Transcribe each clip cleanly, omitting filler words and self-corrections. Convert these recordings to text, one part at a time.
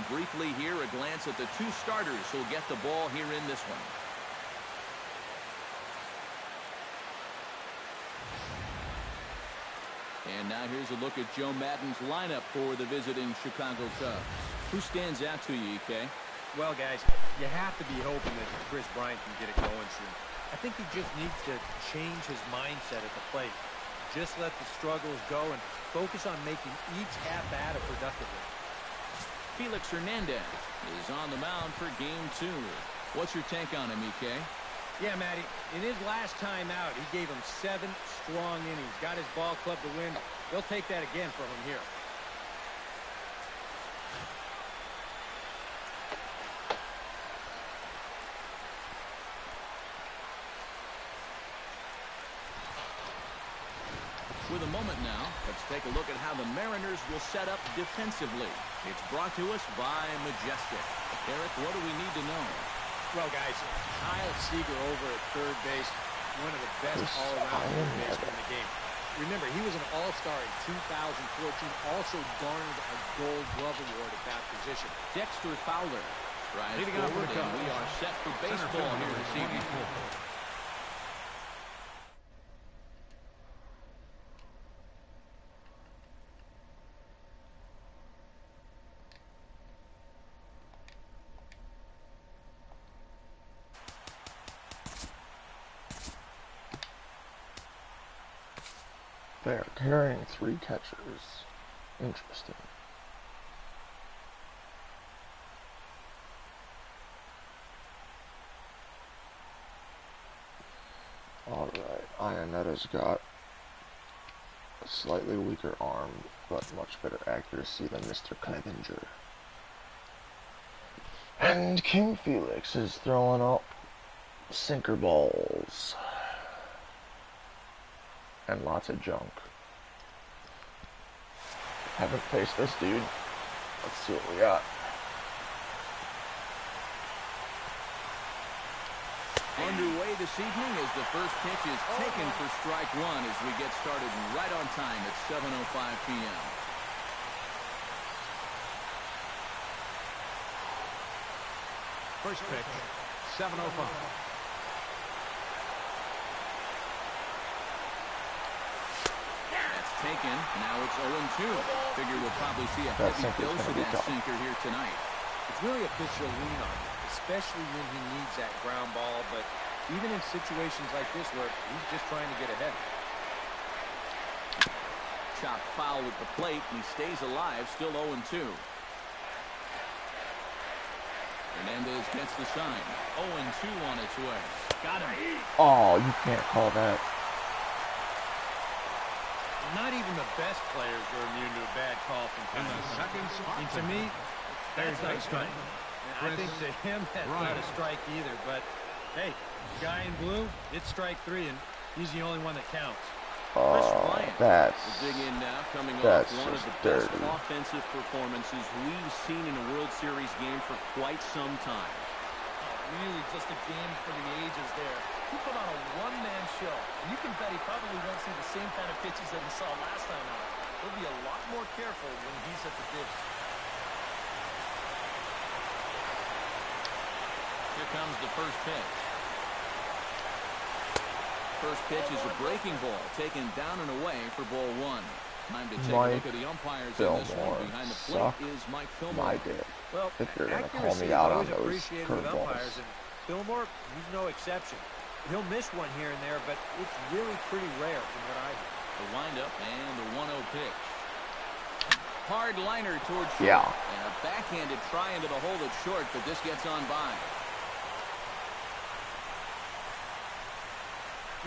And briefly here, a glance at the two starters who'll get the ball here in this one. And now here's a look at Joe Madden's lineup for the visiting Chicago Cubs. Who stands out to you, EK? Well, guys, you have to be hoping that Chris Bryant can get it going soon. I think he just needs to change his mindset at the plate. Just let the struggles go and focus on making each at-bat productively. Felix Hernandez is on the mound for game 2. What's your take on him, EK? Yeah, Matty, in his last time out, he gave him 7 strong innings. Got his ball club to win. They'll take that again from him here. With a moment now, let's take a look at how the Mariners will set up defensively. It's brought to us by Majestic. Eric, what do we need to know? Well, guys, Kyle Seager over at third base, one of the best all-around third basemen in the game. Remember, he was an all-star in 2014, also garnered a Gold Glove Award at that position. Dexter Fowler drives forward, and we are set for baseball here this evening. They are carrying 3 catchers. Interesting. Alright, Hernandez got a slightly weaker arm, but much better accuracy than Mr. Clevenger. And King Felix is throwing up sinker balls. And lots of junk. Haven't faced this dude. Let's see what we got. Underway this evening as the first pitch is taken for strike 1 as we get started right on time at 7:05 p.m. First pitch, 7:05. Taken. Now it's 0-2. Figure we'll probably see a heavy dose of that sinker here tonight. It's really a pitch you'll lean on, especially when he needs that ground ball, but even in situations like this where he's just trying to get ahead. Chopped foul at the plate, and he stays alive, still 0-2. Hernandez gets the sign. 0-2 on its way. Got him. Oh, you can't call that. Not even the best players are immune to a bad call from time. And to me, that's not a strike. I think to him that's not a strike either. But hey, guy in blue, it's strike 3, and he's the only one that counts. That's dig in now, coming off one of the best offensive performances we've seen in a World Series game for quite some time. Really just a game for the ages there. He put on a one-man show, and you can bet he probably won't see the same kind of pitches that he saw last time out. He'll be a lot more careful when he's at the dish. Here comes the first pitch. First pitch is a breaking ball, taken down and away for ball 1. Time to take a look at the umpires in this one. Behind the plate is Mike Fillmore. Well, if you're going to call me out on those curveballs. Fillmore, he's no exception. He'll miss one here and there, but it's really pretty rare from what I hear. The windup and the 1-0 pitch. Hard liner towards short. Yeah. And a backhanded try into the hole at short, but this gets on by.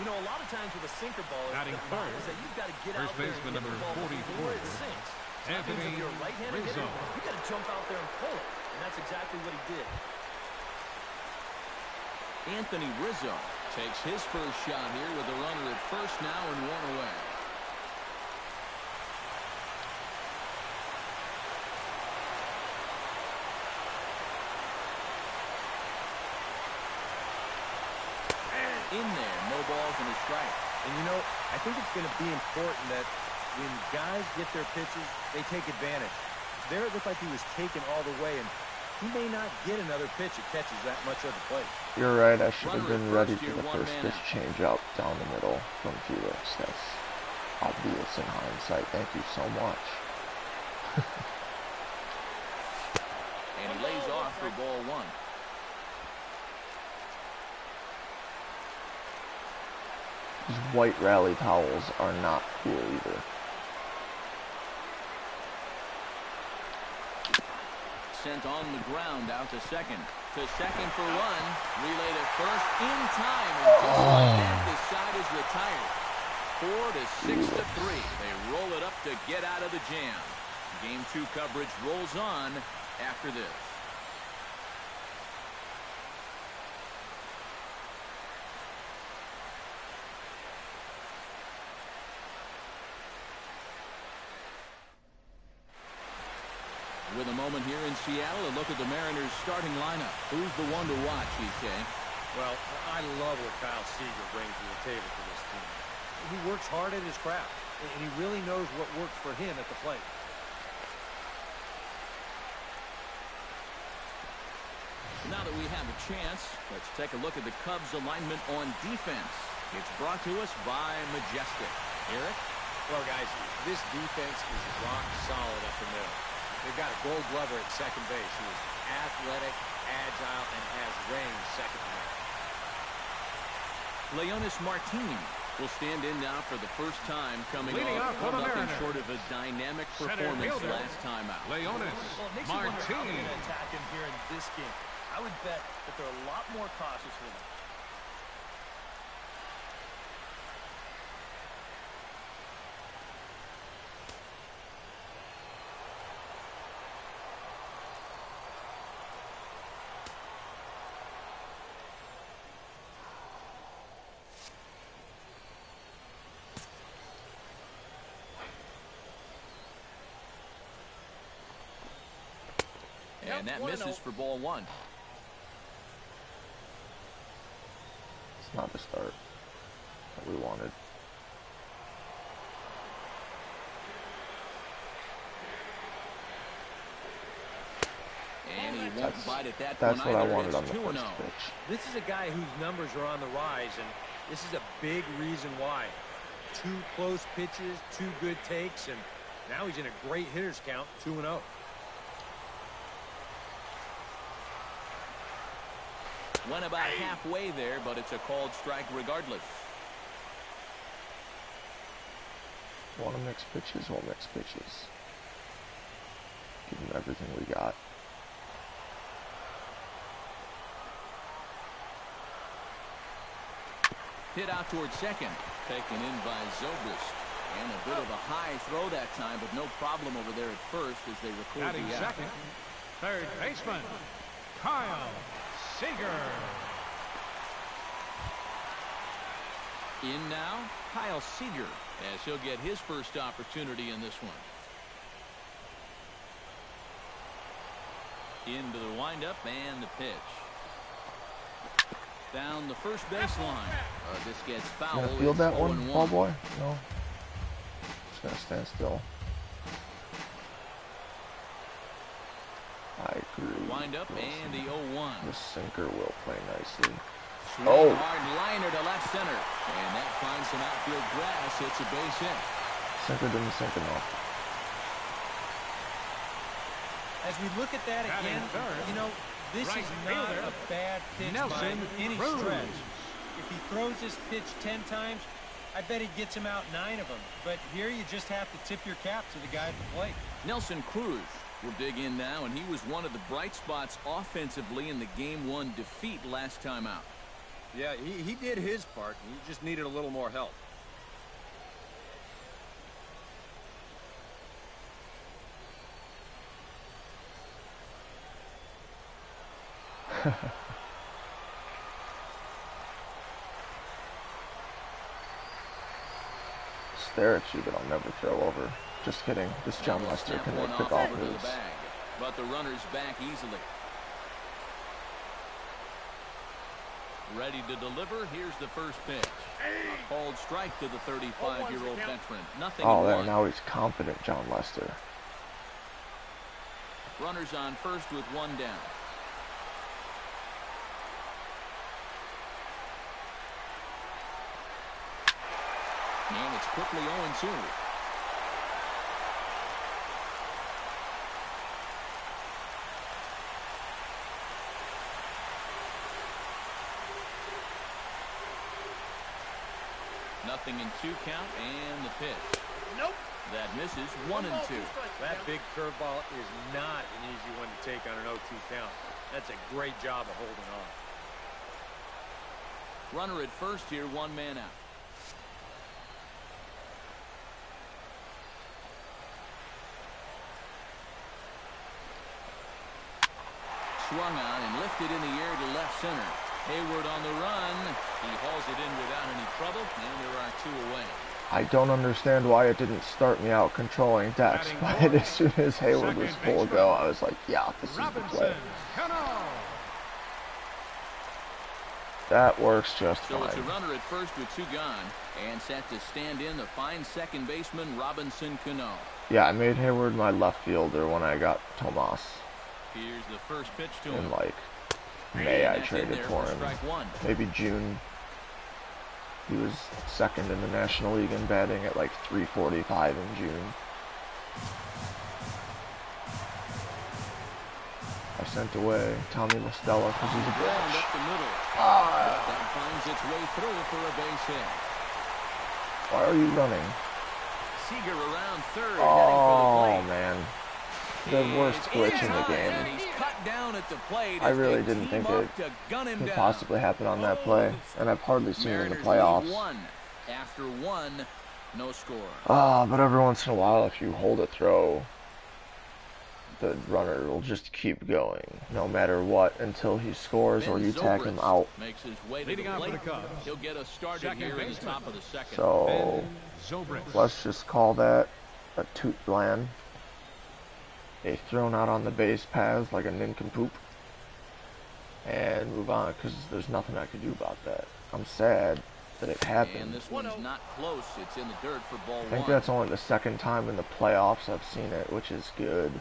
You know, a lot of times with a sinker ball is that you've got to get out there and hit the ball before it sinks. Sometimes if you're a right-handed hitter, you've got to jump out there and pull it. And that's exactly what he did. Anthony Rizzo takes his first shot here with a runner at first now and 1 away. In there, no balls and a strike. And you know, I think it's going to be important that when guys get their pitches, they take advantage. There it looked like he was taken all the way, and he may not get another pitch that catches that much of the plate. You're right, I should have been ready for the first pitch change out down the middle from Felix. That's obvious in hindsight. Thank you so much. And he lays off for ball one. These white rally towels are not cool either. Sent on the ground out to second. To second for one. Relay to first in time. And just like that, the side is retired. 4-6-3. They roll it up to get out of the jam. Game 2 coverage rolls on after this. With a moment here in Seattle, a look at the Mariners' starting lineup. Who's the one to watch, EK? Well, I love what Kyle Seager brings to the table for this team. He works hard at his craft, and he really knows what works for him at the plate. Now that we have a chance, let's take a look at the Cubs' alignment on defense. It's brought to us by Majestic. Eric? Well, guys, this defense is rock solid up the middle. They've got a Gold Glover at second base who is athletic, agile, and has range second to none. Leonis Martin will stand in now for the first time, coming off nothing short of a dynamic performance last time out. Leonis Martin. Martin. Attack him here in this game. I would bet that they're a lot more cautious with him. And that misses for ball one. It's not the start that we wanted. And he won't bite at that That's one what I either. wanted It's on the 2-0. first pitch. This is a guy whose numbers are on the rise, and this is a big reason why. 2 close pitches, 2 good takes, and now he's in a great hitter's count, 2-0. Went about halfway there, but it's a called strike regardless. Want to mix pitches, we'll mix pitches. Give them everything we got. Hit out towards second. Taken in by Zobrist. And a bit of a high throw that time, but no problem over there at first as they record Batting the out. second, third baseman, Kyle Seager. In now, Kyle Seager, as he'll get his first opportunity in this one. Into the windup and the pitch. Down the first baseline. This gets foul. Gonna field that one, 0-1. ball boy? No. Just gonna stand still. I agree. Wind up and the 0-1. The sinker will play nicely. Swing Oh. hard liner to left center. And that finds some outfield grass. It's a base hit. Sinker didn't sink enough. As we look at that again, you know, this is not a bad pitch by any stretch. If he throws this pitch 10 times, I bet he gets him out 9 of them. But here you just have to tip your cap to the guy at the plate. Nelson Cruz will dig in now, and he was one of the bright spots offensively in the Game 1 defeat last time out. Yeah, he did his part. He just needed a little more help. Stare at you, but I'll never throw over. Just kidding. This John Lester can make pick off over to the his. bag, but the runner's back easily. Ready to deliver. Here's the first pitch. A called strike to the 35-year-old veteran. Nothing Oh, in there. one. Now he's confident, John Lester. Runners on first with one down. And it's quickly 0-2. Nothing in 2 count, and the pitch. Nope. That misses 1-2. That big curveball is not an easy one to take on an 0-2 count. That's a great job of holding on. Runner at first here, 1 man out. Swung on and lifted in the air to left center. Hayward on the run. He hauls it in without any trouble, and there are 2 away. I don't understand why it didn't start me out controlling Dex, but as soon as Hayward was full go, I was like, yeah, this is the play. That works just So it's a fine. runner at first with 2 gone, and set to stand in the fine second baseman, Robinson Cano. Yeah, I made Hayward my left fielder when I got Tomas. Here's the first pitch to him. In like May, I That's in traded there for him. strike 1. Maybe June. He was second in the National League in batting at like 345 in June. I sent away Tommy Mostella because he's a Ground bitch. up the middle. That finds its way through for a base hit. Why are you running? Seager around third, Oh, heading for the plate. man. The worst glitch in the And game. he's cut down at the plate I as really they didn't team think up it to gun him could down. possibly happen on that play, and I've hardly seen it in the Mariners playoffs. lead 1. After 1, no score. But every once in a while, if you hold a throw, the runner will just keep going, no matter what, until he scores or you tag him out. Makes his way to Leading the off for plate. the Cubs. He'll get us started Second here in the baseman. top of the second. So, let's just call that a toot bland. A thrown out on the base paths like a nincompoop. And move on, because there's nothing I can do about that. I'm sad that it And happened. this one's not close. It's in the dirt for ball I think 1. that's only the second time in the playoffs I've seen it, which is good.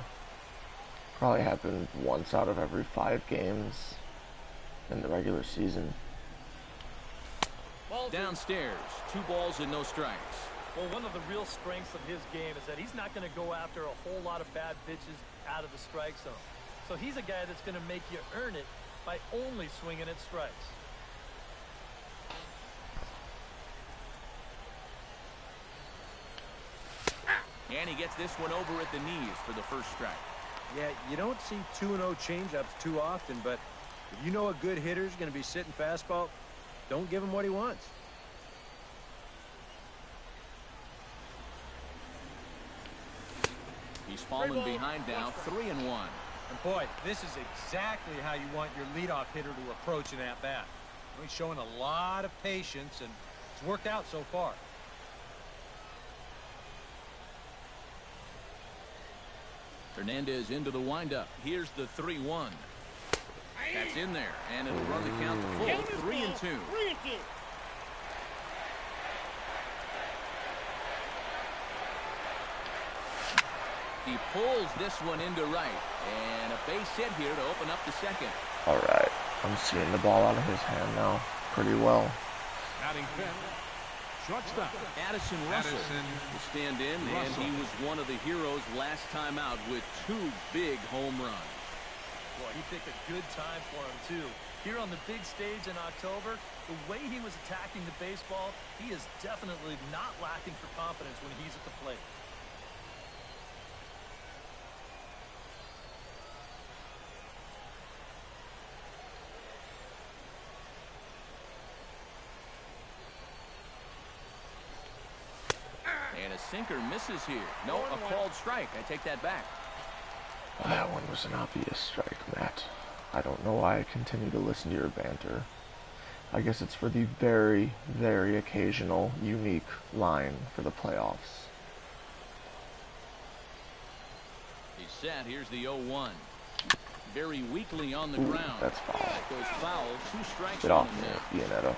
Probably happened once out of every 5 games in the regular season. Downstairs, 2 balls and no strikes. Well, one of the real strengths of his game is that he's not going to go after a whole lot of bad pitches out of the strike zone. So he's a guy that's going to make you earn it by only swinging at strikes. And he gets this one over at the knees for the first strike. Yeah, you don't see 2-0 changeups too often, but if you know a good hitter's going to be sitting fastball, don't give him what he wants. He's fallen behind now, 3-1. And boy, this is exactly how you want your leadoff hitter to approach an at-bat. He's showing a lot of patience, and it's worked out so far. Hernandez into the windup. Here's the 3-1. That's in there, and it'll run the count to full. 3-2. He pulls this one into right, and a base hit here to open up the second. Alright, I'm seeing the ball out of his hand now pretty well. Batting fifth, shortstop. Addison Russell will stand in, and he was one of the heroes last time out with 2 big home runs. Boy, he picked a good time for him, too. Here on the big stage in October, the way he was attacking the baseball, he is definitely not lacking for confidence when he's at the plate. And a sinker misses here. No, a called strike. I take that back. Well, that one was an obvious strike, Matt. I don't know why I continue to listen to your banter. I guess it's for the very, very occasional, unique line for the playoffs. He's set. Here's the 0-1. Very weakly on the ground. That's foul. That goes foul. 2 strikes Get on off him me, now. Iannetta.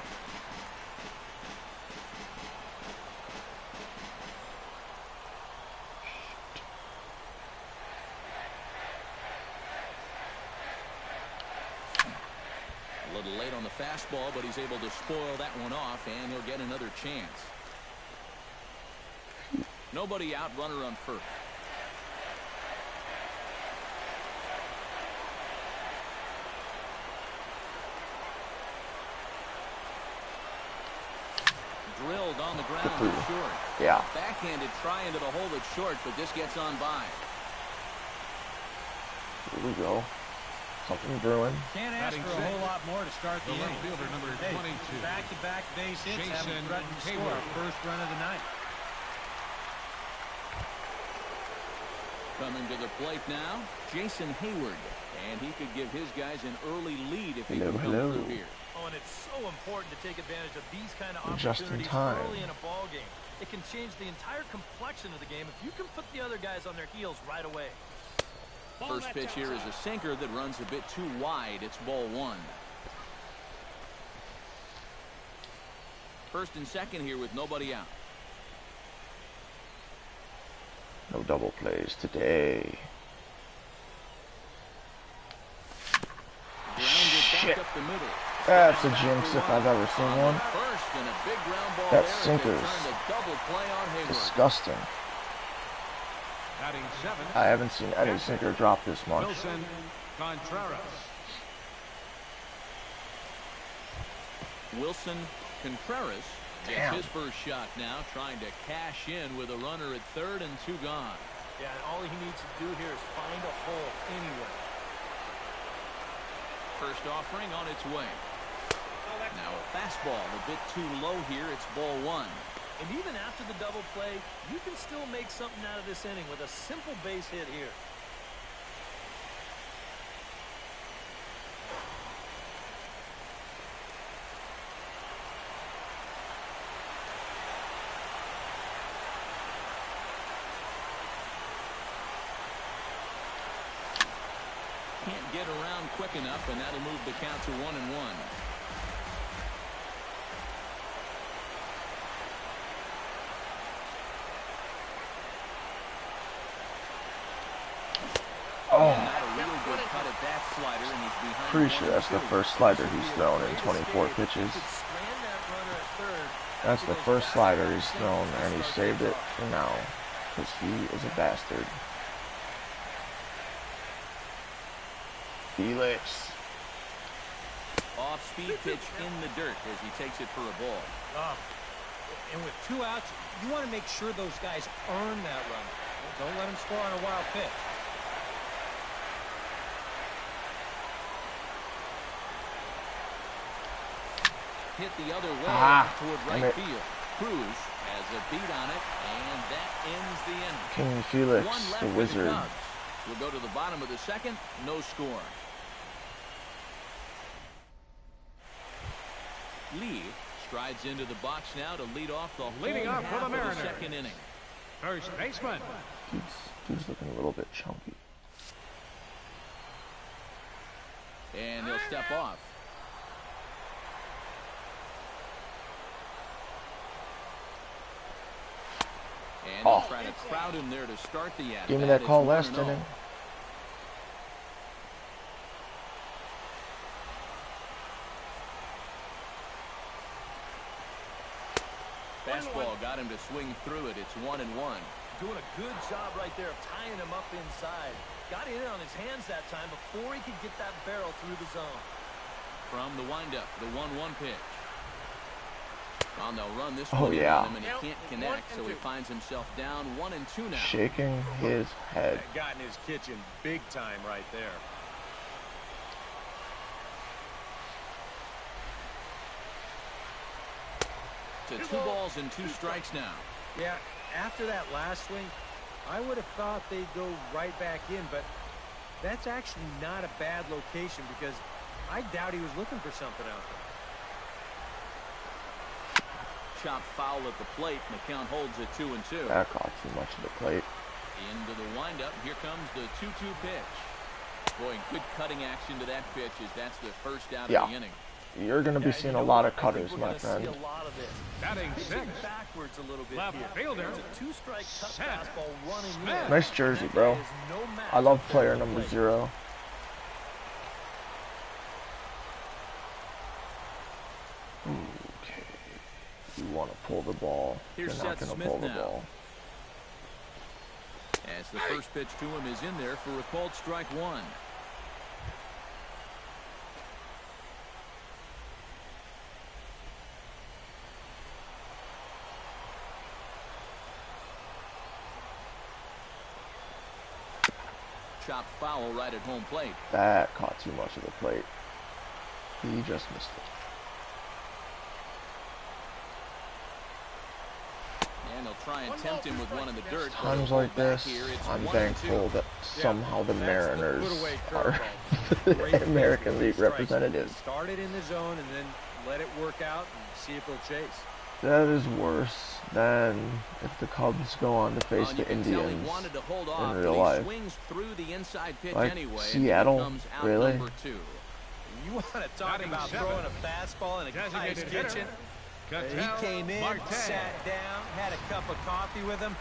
A little late on the fastball, but he's able to spoil that one off, and he'll get another chance. Nobody out, runner on first. Drilled on the ground short. Yeah. Backhanded try into the hole that's short, but this gets on by. Here we go. Something brewing. Can't ask for a whole lot more to start the inning. Fielder number 22. Back-to-back base hits haven't threatened to score a first run of the night. Coming to the plate now, Jason Hayward. And he could give his guys an early lead if he can come through here. Oh, and it's so important to take advantage of these kind of Just in opportunities time. early in a ball game. It can change the entire complexion of the game if you can put the other guys on their heels right away. First pitch here is a sinker that runs a bit too wide. It's ball one. First and second here with nobody out. No double plays today. Grounded back up the middle. That's a jinx if I've ever seen one. First and a big ground ball That there. sinker's Turned a double play on Hayward. disgusting. Batting 7. I haven't seen any sinker drop this much. Wilson Contreras. Wilson Contreras gets Damn. his first shot now, trying to cash in with a runner at third and two gone. Yeah, and all he needs to do here is find a hole anywhere. First offering on its way. Now a fastball a bit too low here. It's ball one. And even after the double play, you can still make something out of this inning with a simple base hit here. Can't get around quick enough, and that'll move the count to 1-1. Oh, Not a real good cut at that slider, and he's behind. pretty sure that's the 1-2. first slider he's thrown in 24 pitches. That's the first slider he's thrown, and he saved it for now, because he is a bastard. Felix. Off-speed pitch in the dirt as he takes it for a ball. And with 2 outs, you want to make sure those guys earn that run. Don't let them score on a wild pitch. Hit the other way toward damn right it. field. Cruz has a beat on it, and that ends the inning. King Felix, One left the for wizard. Cubs. We'll go to the bottom of the second. No score. Lee strides into the box now to lead off the Leading whole off for half the of the Mariners. second inning. First baseman. Dude's looking a little bit chunky. And he'll step off. And Oh. he'll try to crowd him there to start the at-bat. Give me that call It's last 1-0. inning. Fastball got him to swing through it. It's 1-1. Doing a good job right there of tying him up inside. Got it in on his hands that time before he could get that barrel through the zone. From the windup, the 1-1 pitch. Well, they'll run this Oh, one in yeah. on him, and he can't connect, so he finds himself down 1-2 now. Shaking his head. Got in his kitchen big time right there. To 2 balls and 2 strikes now. Yeah, after that last swing, I would have thought they'd go right back in, but that's actually not a bad location because I doubt he was looking for something out there. Chop foul at the plate, and the count holds at 2-2. That caught too much of the plate. Into the windup, here comes the 2-2 pitch. Boy, good cutting action to that pitch as that's the first out Yeah. of the inning. You're going to be seeing a lot of cutters, my friend. A lot of this. Batting Pitching 6. backwards a little bit Left here. fielder. It's a 2-strike cut Set. fastball running Smith. in. Nice jersey, And that bro. guy is no match I love up there player at the number plate. 0. pull the ball. Here's They're not Seth going to Smith pull the now. ball. As the first pitch to him is in there for a called strike one. Chopped foul right at home plate. That caught too much of the plate. He just missed it. And they'll try and tempt him with one in the dirt. Times like this, I'm thankful that somehow the Mariners are the American League representatives. Start it in the zone and then let it work out and see if they'll chase. That is worse than if the Cubs go on to face the Indians in real life. Like Seattle, really? You want to talk about throwing a fastball in a guy's kitchen? He came in, sat down, had a cup of coffee with him.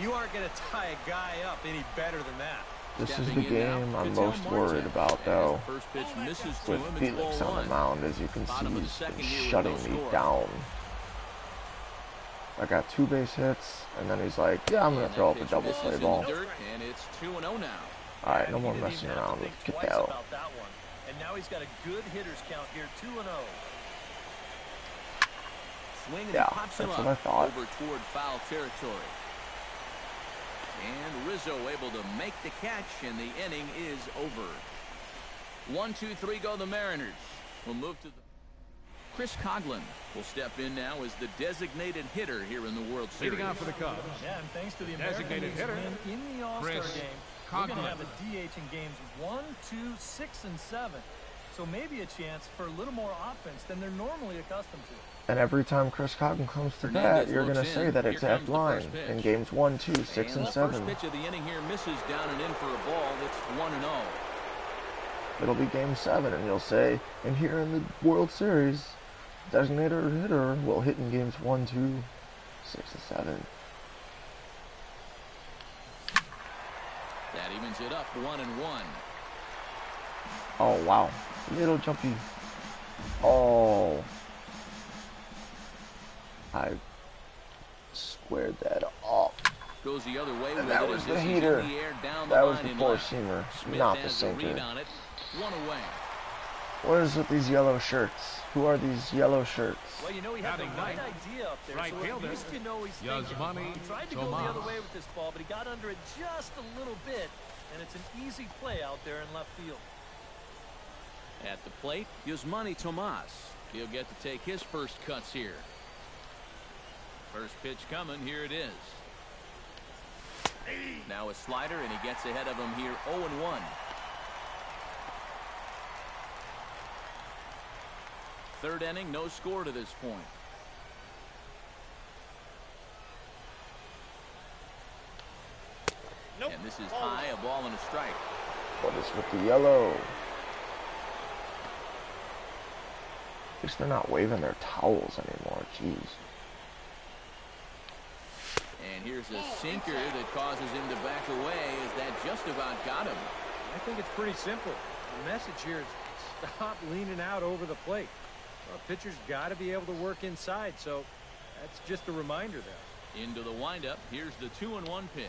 You aren't going to tie a guy up any better than that. This is the game I'm most worried about, though. With Felix on the mound, as you can see, he's been shutting me down. I got 2 base hits, and then he's like, yeah, I'm going to throw up a double play ball. Alright, no more messing around with Cattell. And now he's got a good hitter's count here, 2-0. Swing and Yeah, pops him that's up what I thought. over toward foul territory. And Rizzo able to make the catch, and the inning is over. 1-2-3 go the Mariners. We'll move to the... Chris Coghlan will step in now as the designated hitter here in the World Series. Leading off for the Cubs. Yeah, and thanks to the American Designated League's hitter, win in the All-Star Chris game, we're going to Coghlan. have a DH in games 1, 2, 6, and 7. So maybe a chance for a little more offense than they're normally accustomed to. And every time Chris Coghlan comes to bat, you're going to say that exact line in games 1, 2, 6, and 7. The first pitch of the inning here misses down and in for a ball. That's 1-0. It'll be game 7, and you'll say, and here in the World Series, designated hitter will hit in games 1, 2, 6, and 7. That evens it up 1-1. Oh, wow. Little jumpy. Oh. I squared that off. Goes the other way And with that it was as the this is heater. in the air down That the was line the in four-seamer, left. Smith not the has the read sinker. on it. 1 away. What is with these yellow shirts? Who are these yellow shirts? Well, you know, he had the Batting right ninth, idea up there, right so fielder, at least you know he's thinking. Yasmani He tried to go the other Tomas. way with this ball, but he got under it just a little bit, and it's an easy play out there in left field. At the plate, Yasmani Tomas. He'll get to take his first cuts here. First pitch coming. Here it is. Now a slider, and he gets ahead of him here 0-1. Third inning, no score to this point. Nope. And this is high, a ball and a strike. What is with the yellow? At least they're not waving their towels anymore. Jeez. And here's a sinker that causes him to back away as that just about got him. I think it's pretty simple. The message here is stop leaning out over the plate. Well, pitcher's got to be able to work inside, so that's just a reminder there. Into the windup. Here's the 2-1 pitch.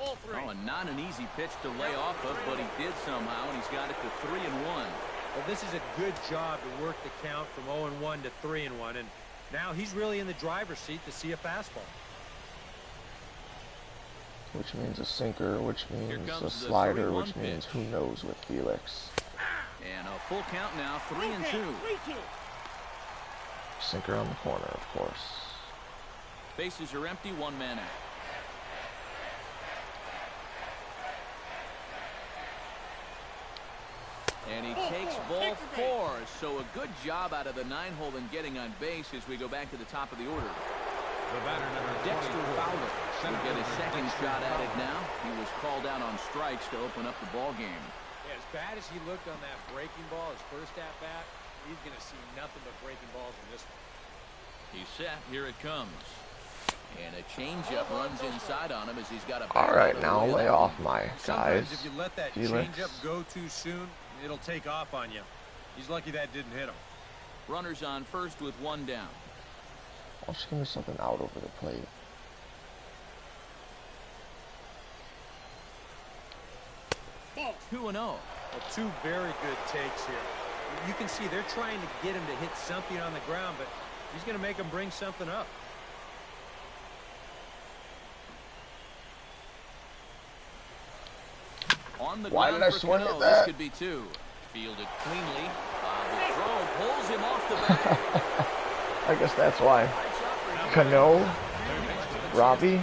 Oh, and not an easy pitch to lay off of, but he did somehow, and he's got it to 3-1. Well, this is a good job to work the count from 0-1 to 3-1, and now he's really in the driver's seat to see a fastball. Which means a sinker, which means a slider, which means who knows with Felix. And a full count now, 3-2. Sinker on the corner, of course. Bases are empty, 1 man out. And he takes ball 4. So a good job out of the 9-hole in getting on base as we go back to the top of the order. The batter number Dexter 24. Fowler will get his second shot at it now. He was called out on strikes to open up the ball game. Yeah, as bad as he looked on that breaking ball, his first at-bat, he's going to see nothing but breaking balls in this one. He's set. Here it comes. And a changeup runs inside on him as he's got a... All right, now lay off my guys. Sometimes if you let that Felix. changeup go too soon, it'll take off on you. He's lucky that didn't hit him. Runners on first with 1 down. I'll just give me something out over the plate. Ball 2-0. Well, two very good takes here. You can see they're trying to get him to hit something on the ground, but he's going to make him bring something up. On the Why ground did I for swing Cano, at that? This could be two. Fielded cleanly. The throw pulls him off the back. I guess that's why. Cano, Robbie,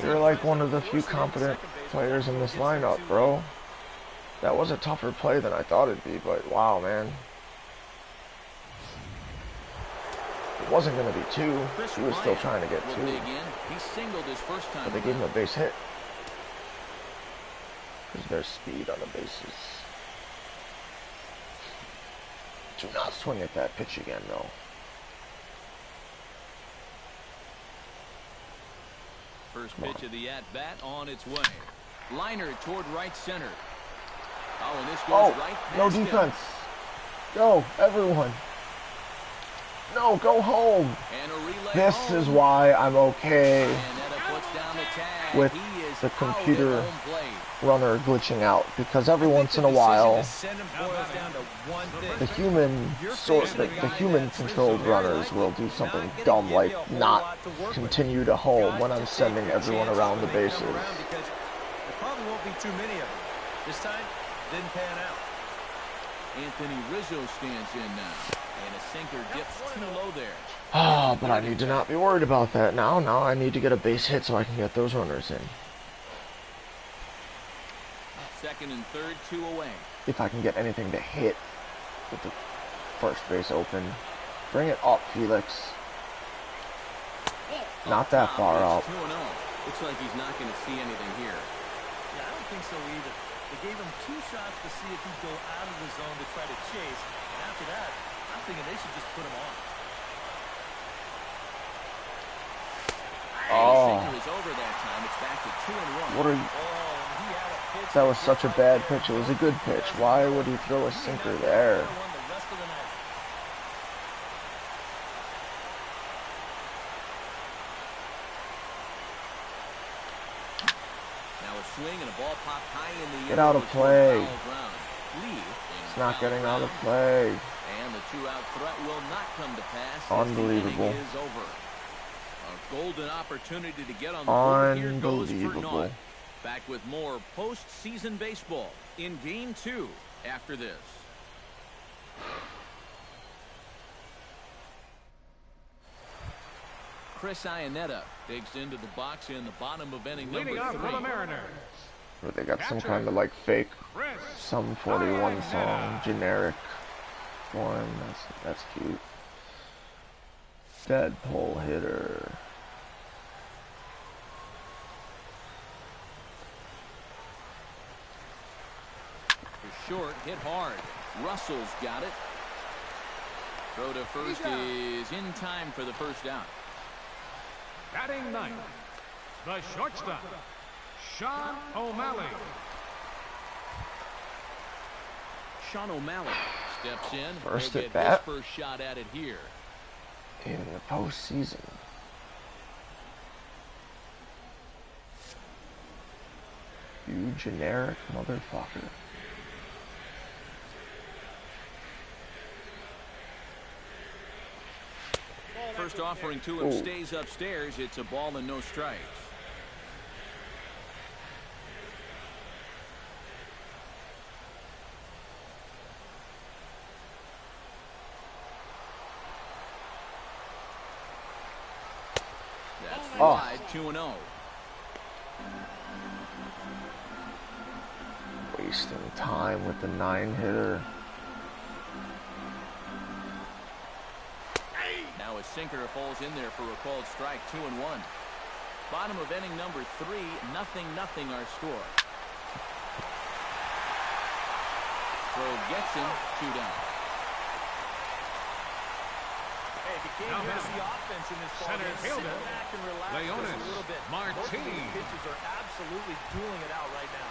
you're like one of the few competent players in this lineup, bro. That was a tougher play than I thought it'd be, but wow, man. It wasn't going to be two. He was still trying to get two. He singled his first time. But they gave him a base hit. Because there's speed on the bases. Do not swing at that pitch again, though. First pitch of the at-bat on its way. Liner toward right center. Oh, and this goes right past no him. defense. Go, everyone. No, go home. And a relay This home. is why I'm okay Iannetta puts down the tag. with He is the out computer at home plate. runner glitching out, because every once in a while the human controlled runners will do something dumb like not continue to home when I'm sending everyone around the bases. There probably won't be too many of them. This time, didn't pan out. Anthony Rizzo stands in now. And a sinker dips too low there. Ah, but I need to not be worried about that now. Now I need to get a base hit so I can get those runners in. Second and third, 2 away. If I can get anything to hit with the first base open. Bring it up, Felix. Not that far up. 2-0. Looks like he's not going to see anything here. Yeah, I don't think so either. They gave him 2 shots to see if he'd go out of the zone to try to chase. And after that, I'm thinking they should just put him on. Oh. Sinker is over that time. It's back to 2-1. What are you? That was such a bad pitch. It was a good pitch. Why would he throw a sinker there? Now a swing and a ball popped high in the air. Get out of play. Lee It's not getting out of play. And the 2-out threat will not come to pass. Unbelievable. As the inning is over. A golden opportunity to get on the board. Here goes for naught. Back with more postseason baseball in Game 2 after this. Chris Iannetta digs into the box in the bottom of inning number 3. Leading off for the Mariners. Or they got some kind of like fake Sum 41 song, generic one. That's cute. Deadpool hitter. Short, hit hard. Russell's got it. Throw to first is in time for the first out. Batting ninth, the shortstop, Sean O'Malley. Sean O'Malley steps in. First He'll at get bat. his first shot at it here. In the postseason. You generic motherfucker. First offering to him stays upstairs. It's a ball and no strikes. That's wide, 2-0. Wasting time with the 9-hitter. Now a sinker falls in there for a called strike, 2-1. Bottom of inning number 3, 0-0 our score. Throw gets him, 2 down. Hey, if you can't hear the offense in this ball Center game, fielder, sit back and relax just Leonis a little bit. Martin. Both of these pitchers are absolutely dueling it out right now.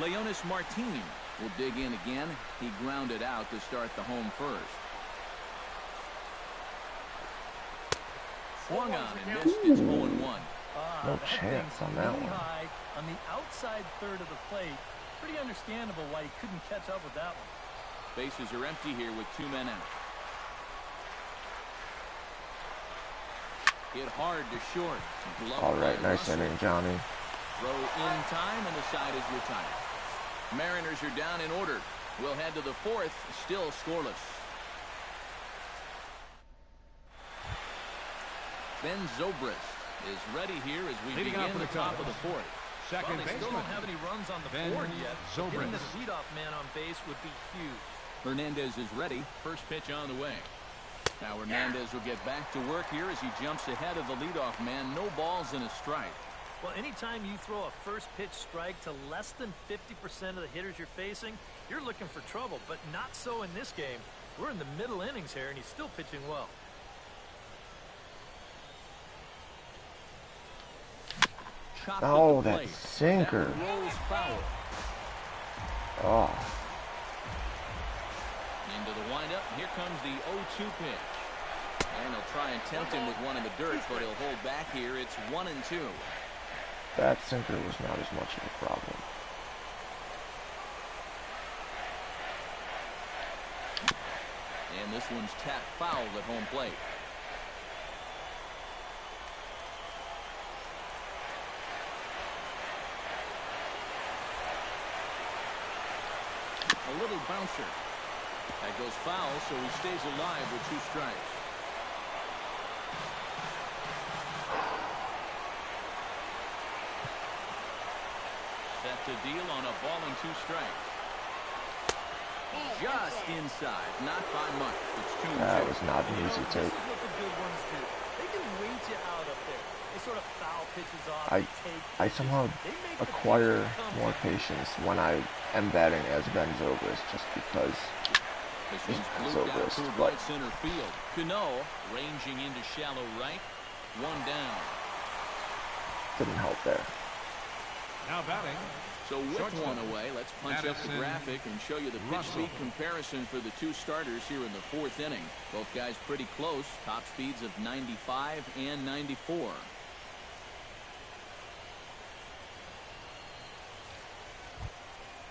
Leonis Martin will dig in again. He grounded out to start the home first. Swung on and missed. It's 0-1. No chance on that really one. high on the outside third of the plate. Pretty understandable why he couldn't catch up with that one. Bases are empty here with 2 men out. Hit hard to short. All right, nice inning, Johnny. Throw in time, and the side is retired. Mariners are down in order. We'll head to the 4th, still scoreless. Ben Zobrist is ready here as we Leading begin off the the top Cubs. of the 4th. Second Well, they still baseman. don't have any runs on the Ben board yet. Zobrist. Getting this leadoff man on base would be huge. Hernandez is ready. First pitch on the way. Now Hernandez will get back to work here as he jumps ahead of the leadoff man. No balls and a strike. Well, anytime you throw a first pitch strike to less than 50% of the hitters you're facing, you're looking for trouble, but not so in this game. We're in the middle innings here, and he's still pitching well. Chopped Oh, at the that plate. sinker. That rolls foul. Oh, Into the windup. Here comes the 0-2 pitch. And he'll try and tempt him with one in the dirt, but he'll hold back here. It's 1-2. that sinker was not as much of a problem. And this one's tapped foul at home plate. A little bouncer. That goes foul, so he stays alive with 2 strikes. Set to deal on a ball and 2 strikes. Just inside, not by much. It's 2-2. That was not an easy This take. is what the good ones do. They can wait you out up there. They sort of foul pitches off. I take somehow They make the acquire pitcher come. more patience when I am batting as Ben Zobrist, just because This He's one's so moved out brisk, to but- right center field. Cano ranging into shallow right. 1 down. didn't help there. Now batting. So with Shortstop. 1 away, let's punch up the Addison graphic and show you the pitch Russell. speed comparison for the 2 starters here in the 4th inning. Both guys pretty close. Top speeds of 95 and 94.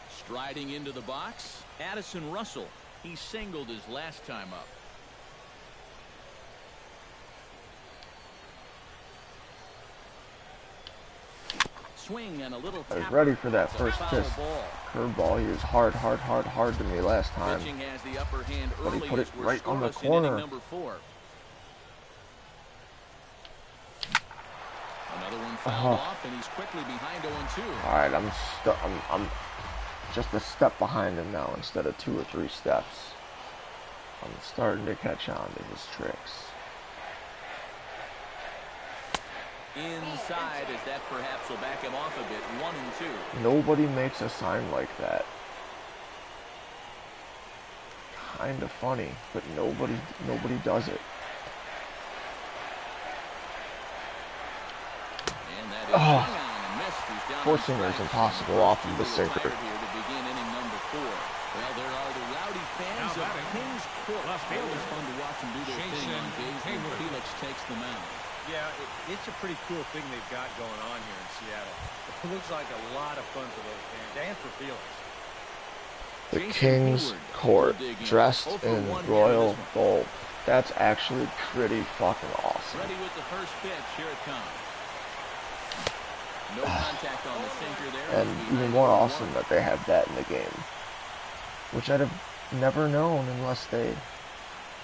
Striding into the box, Addison Russell. He singled his last time up. Swing and a little I was tap. ready for that It's a first foul pitch. ball. Curveball, he was hard to me last time. Pitching has the upper hand But he early put as it we're right on the scoreless in inning corner. number 4. Another one fouled off, and he's quickly behind 0-2. All right, I'm just a step behind him now instead of 2 or 3 steps. I'm starting to catch on to his tricks. Inside, as that perhaps will back him off a bit. 1-2. Nobody makes a sign like that. Kind of funny, but nobody does it. And that is swung on and missed. He's down Four on seamer's strikes. impossible The off first of 2 the will sinker. retire here to begin inning number 4. Well, there are the rowdy fans Now of batting. Kings Court. Left fielder. Always fun to watch them do their thing Jason on days when Hayward. Felix takes them out. Yeah, it's a pretty cool thing they've got going on here in Seattle. It looks like a lot of fun for those fans and for Felix. The Jason King's Hayward, Court, full dig in. dressed 0 for in 1 here royal in this one. gold. That's actually pretty fucking awesome. Ready with the first pitch. Here it comes. No contact on the sinker there. And even more awesome that they have that in the game. Which I'd have never known unless they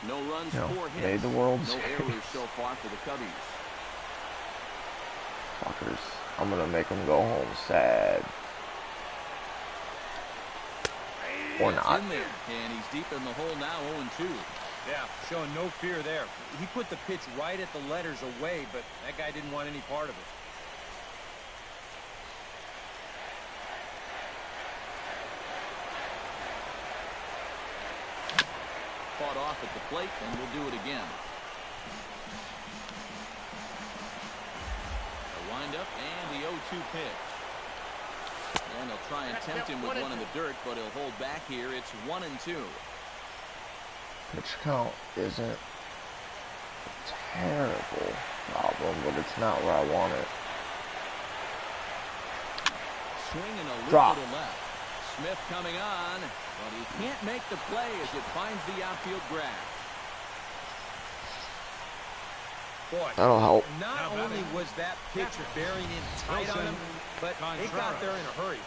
No runs, you know, 4 hits. made the World No Series. errors so far for the Cubbies. Fuckers. I'm gonna make them go home sad. Or It's not. in there, and he's deep in the hole now, 0-2. Yeah, showing no fear there. He put the pitch right at the letters away, but that guy didn't want any part of it. Fought off at the plate, and we'll do it again. A windup and the 0-2 pitch. And they'll try and tempt him with one in the dirt, but he'll hold back here. It's 1-2. Pitch count isn't terrible. problem, but it's not where I want it. Swinging a Drop. little to left. Smith coming on, but he can't make the play as it finds the outfield grass. Boy, That'll help. not only was that pitcher bearing in tight on him, but it got there in a hurry.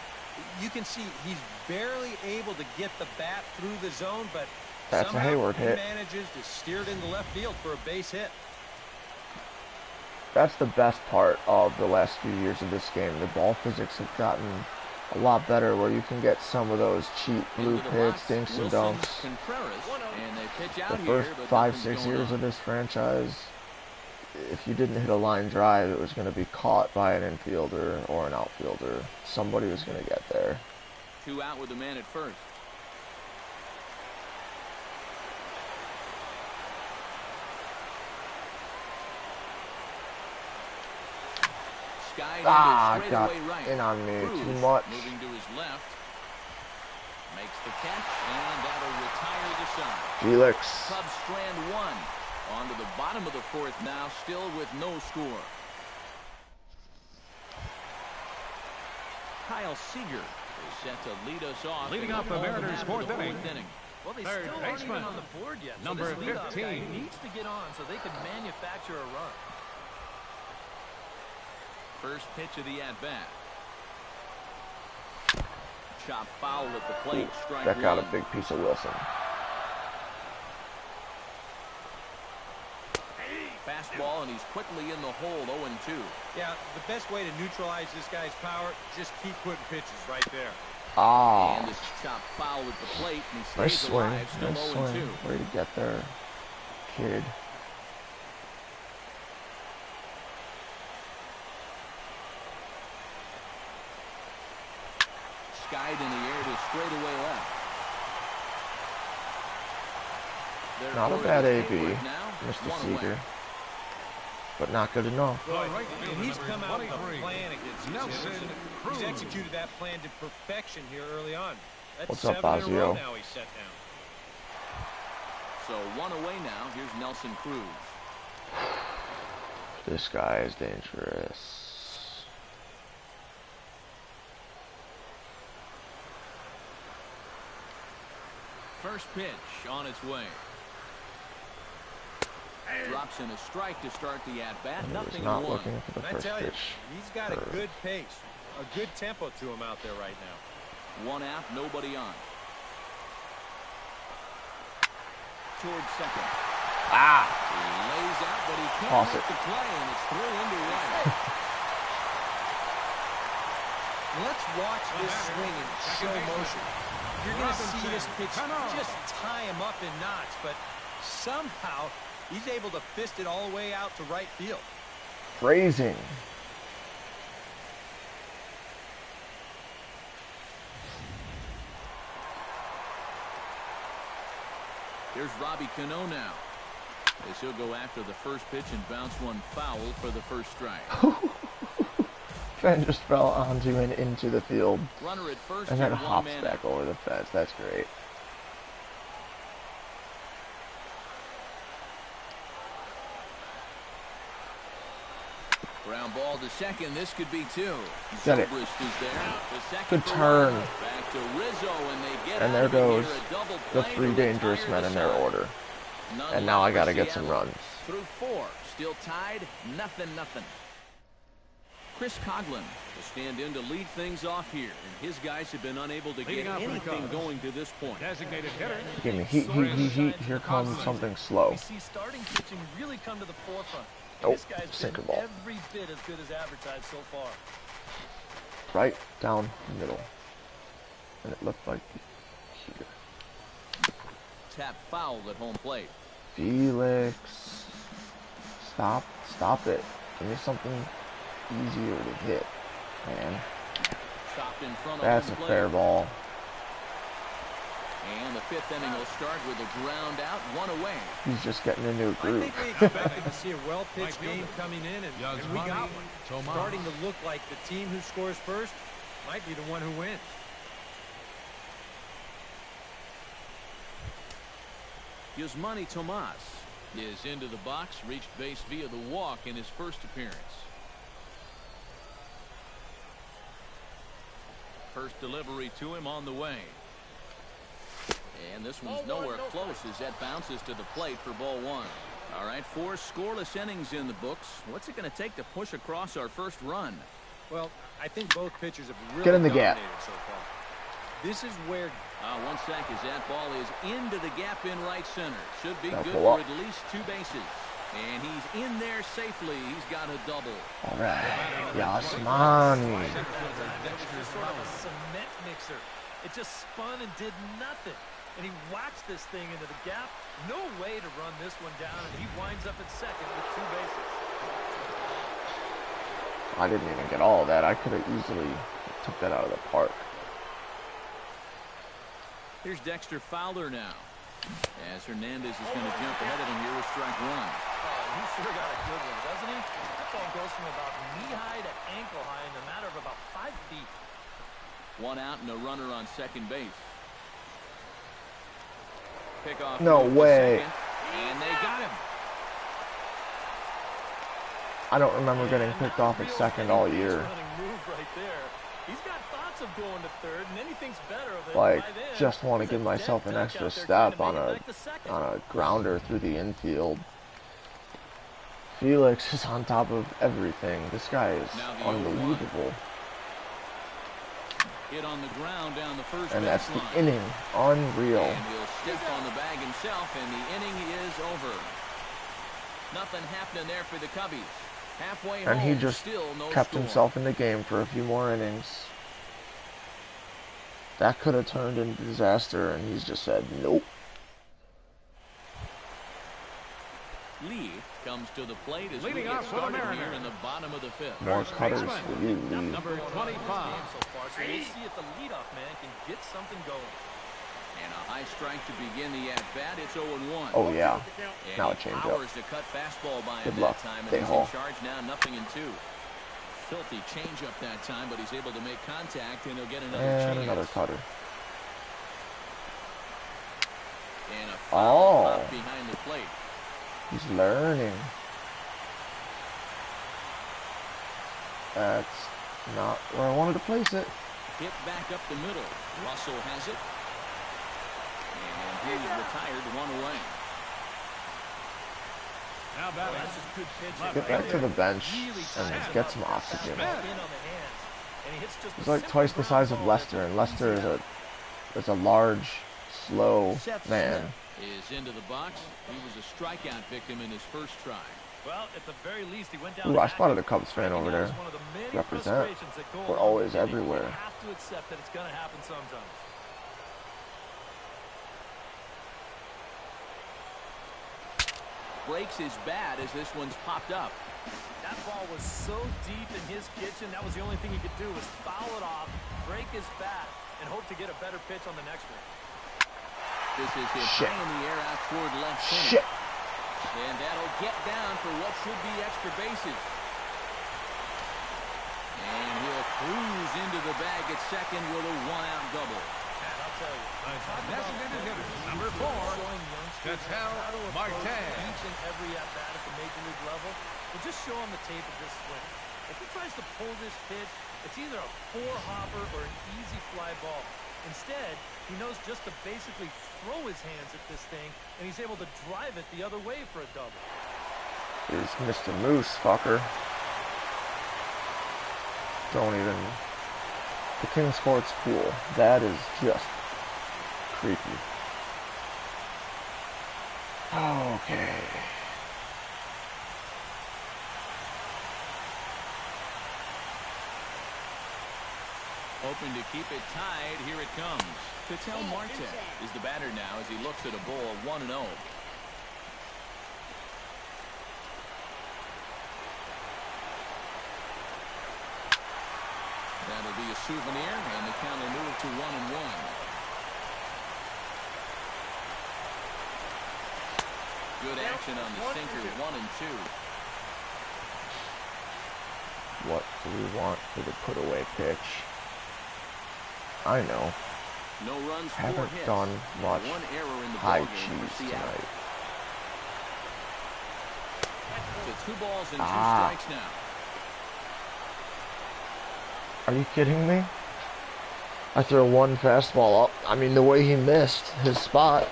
You can see he's barely able to get the bat through the zone, but That's a somehow Hayward he hit. manages to steer it into left field for a base hit. That's the best part of the last few years of this game. The ball physics have gotten a lot better where you can get some of those cheap blue Into the hits, box, dinks and Wilson, dunks. Contreras, and they pitch out The here, first but 5-6 nothing's going years on. of this franchise, if you didn't hit a line drive, it was going to be caught by an infielder or an outfielder. Somebody was going to get there. 2 out with the man at first. Skied into Got straightaway right. in on me Cruz too much. moving to his left. Makes the catch, and that'll retire the side. Felix. Cubs strand 1. On to the bottom of the 4th now, still with no score. Kyle Seager is set to lead us off. Leading in off the home Mariners' half of fourth the inning. Well, they Third still aren't baseman, even on the board yet. number so this leadoff guy 15. needs to get on so they can manufacture a run. First pitch of the at-bat. Chop foul at the plate. Strike That got a 1. big piece of Wilson. Fastball, and he's quickly in the hole, 0-2. Yeah, the best way to neutralize this guy's power, just keep putting pitches right there. Ah, And this chop foul at the plate, and he nice stays swing. alive, still Nice 0-2. swing. Way to get there, kid. Skied in the air to straightaway left. Not a Therefore, bad it is AB, Hayward now, Mr. 1 away. Seager. But not good enough. And he's come out with a 23, plan against these Nelson hitters, and Cruz. he's executed that plan to perfection here early on. That's What's up, 7 in a row Fazio? now he's set down. So 1 away now. Here's Nelson Cruz. This guy is dangerous. First pitch on its way. Drops in a strike to start the at-bat. He was Nothing not in 1. looking for the And I first tell you, pitch. he's got a good pace, a good tempo to him out there right now. 1 out, nobody on. Towards second. He lays out, but he can't Toss make it. the play, and it's through into right. Let's watch this swing in slow motion. You're going to see this pitch just tie him up in knots, but somehow he's able to fist it all the way out to right field. Phrasing. Here's Robbie Cano now. As he'll go after the first pitch and bounce one foul for the first strike. Fan just fell onto and into the field Runner at first and then here, hops 1 man back over the fence. That's great. Ground ball to second. This could be 2. Got it. Zobrist is there. The second Good for turn. 1. Back to Rizzo, and they get And out there of it here. goes A double the play 3 to dangerous retire men the in their side. order. None And now I left got for to get some Seattle. runs. Through 4. Still tied. 0-0. Chris Coughlin will stand in to lead things off here, and his guys have been unable to Leading get off for the anything Cubs. going to this point. Designated hitter. Give me heat. Here comes something slow. We see starting pitching really come to the forefront. Oh, This guy's sinker been ball. every bit as good as advertised so far. Right down the middle. And it looked like here. Tap foul at home plate. Felix. Stop it. Give me something easier to hit, man. Chopped in front of That's a home plate. fair ball. And the 5th inning will start with a ground out, 1 away. He's just getting into a I groove. think we expected to see a well-pitched game coming in, and we got one. Tomas. Starting to look like the team who scores first might be the one who wins. Yasmani Tomas is into the box, reached base via the walk in his first appearance. First delivery to him on the way. And this one's nowhere close as that bounces to the plate for ball one. All right, 4 scoreless innings in the books. What's it going to take to push across our first run? Well, I think both pitchers have really Get in the gap. so far. This is where... 1 sec as that ball is into the gap in right center. Should be That'll good pull for up. at least 2 bases. And he's in there safely. He's got a double. All right. Yasman. That was just sort of a cement mixer. It just spun and did nothing. And he whacks this thing into the gap. No way to run this one down, and he winds up at second with 2 bases. I didn't even get all of that. I could have easily took that out of the park. Here's Dexter Fowler now, as Hernandez is going to jump ahead of him here with strike 1. He sure got a good one, doesn't he? That ball goes from about knee-high to ankle-high in a matter of about 5 feet. 1 out and a runner on second base. Pickoff. No way. Second, and they got him. I don't remember getting picked off at second all year. He's got thoughts of going to third, and then he thinks better of it. Like, By then, just want to he's give a myself dead an duck extra out there trying to step on make it a back to second. grounder through the infield. Felix is on top of everything. This guy is unbelievable. Hit on the ground down the first And that's the baseline. inning. Unreal. And he'll step on the bag himself, and the inning is over. Nothing happening there for the Cubbies. Halfway And home, he just still no kept score. himself in the game for a few more innings. That could have turned into disaster, and he's just said, nope. Lee comes to the plate as we Leading get off for the started Mariners. here in the bottom of the 5th. More cutters baseman, for you, Lee. Number 25. So far, so we'll see if the leadoff man can get something going. And a high strike to begin the at-bat. It's 0-1. Oh, yeah. And Now a he changeup. powers to cut fastball by Good him luck, that time, and Day he's Hall. in charge now, 0-2. Filthy changeup that time, but he's able to make contact, and he'll get another And chance. another cutter. And a foul Oh. pop behind the plate. He's learning. That's not where I wanted to place it. Hit back up the middle. Russell has it. And he's retired, 1 away. Now batting. That's just good pitching. Get back to the bench and get some oxygen. He's like twice the size of Lester, and Lester is a large, slow man. Is into the box. He was a strikeout victim in his first try. Well, at the very least, he went down. Ooh, I spotted a Cubs fan over there. Represent. We're always everywhere. You have to accept that it's going to happen sometimes. Breaks his bat as this one's popped up. That ball was so deep in his kitchen, that was the only thing he could do was foul it off, break his bat, and hope to get a better pitch on the next one. This is hit Shit. high in the air out toward left center. Shit. And that'll get down for what should be extra bases. And he'll cruise into the bag at second with a 1-out double. And I'll tell you, Designated hitter, number 4. showing youngsters Cattell how to approach Marte. each and every at-bat at the major league level. Well, just show him the tape of this swing. If he tries to pull this pitch, it's either a 4-hopper or an easy fly ball. Instead, he knows just to basically throw his hands at this thing, and he's able to drive it the other way for a double. Here's Mr. Moose, fucker. Don't even... The King's Court's cool. That is just creepy. Okay. Hoping to keep it tied. Here it comes. Cattell Marte is the batter now as he looks at a ball 1-0. That'll be a souvenir, and the count will move to 1-1. Good action on the sinker, 1-2. What do we want for the put-away pitch? I know. No runs, 4 Haven't hits. done much One error in the high ballgame for cheese Seattle. tonight. to 2 balls and 2 strikes now. Are you kidding me? I throw one fastball up. I mean, the way he missed his spot,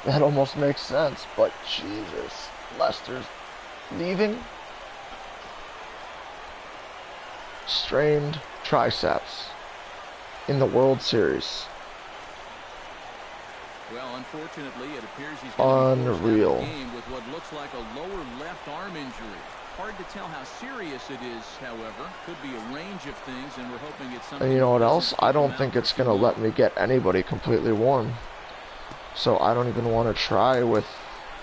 that almost makes sense. But Jesus, Lester's leaving. Strained triceps in the World Series. Well, unfortunately, it appears he's going to be forced out Unreal. of the game with what looks like a lower left arm injury. Hard to tell how serious it is, however. Could be a range of things, and we're hoping it's something. And you know what else? I don't think it's going to let me get anybody completely warm. So I don't even want to try with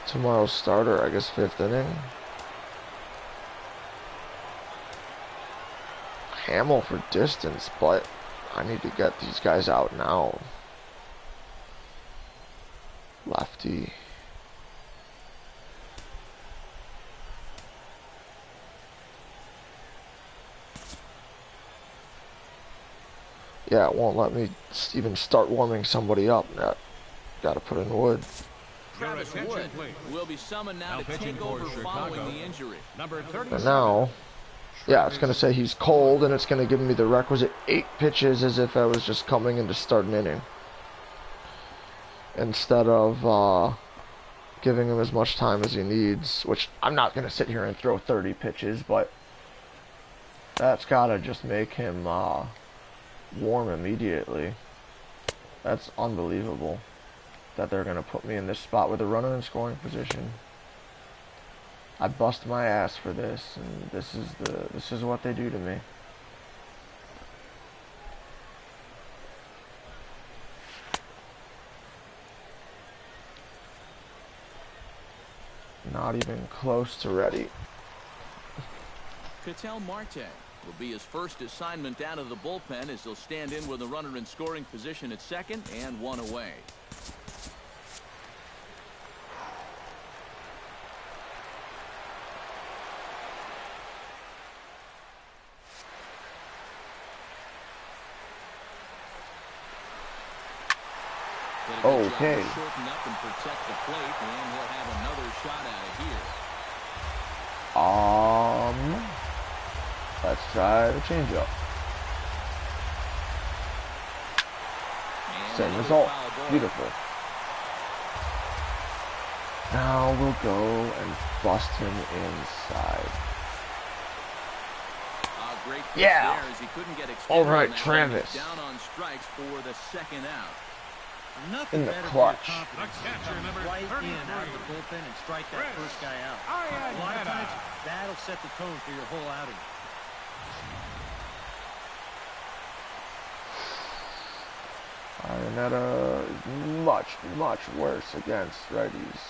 tomorrow's starter, I guess 5th inning. Hamill for distance, but I need to get these guys out now. Lefty. Yeah, it won't let me even start warming somebody up. Got to put in Wood. Travis Wood will be summoned now to take over following the injury. Number 30. And now, yeah, it's going to say he's cold, and it's going to give me the requisite 8 pitches as if I was just coming in to start an inning. Instead of giving him as much time as he needs, which I'm not going to sit here and throw 30 pitches, but that's got to just make him warm immediately. That's unbelievable that they're going to put me in this spot with a runner in scoring position. I bust my ass for this, and this is what they do to me. Not even close to ready. Ketel Marte will be his first assignment down to the bullpen as he'll stand in with a runner in scoring position at second and 1 away. Okay. Shorten up and protect the plate, and he'll have another shot at it here. Let's try the changeup. Same result. Beautiful. Now we'll go and bust him inside. Great Yeah. there as he couldn't get All right, on that Travis. one. Down on strikes for the second out. Nothing In the better clutch. for your confidence than Catcher come number right 33. in out of the bullpen and strike that Chris first guy out. A lot of times, that'll set the tone for your whole outing. Iannetta is much, much worse against righties.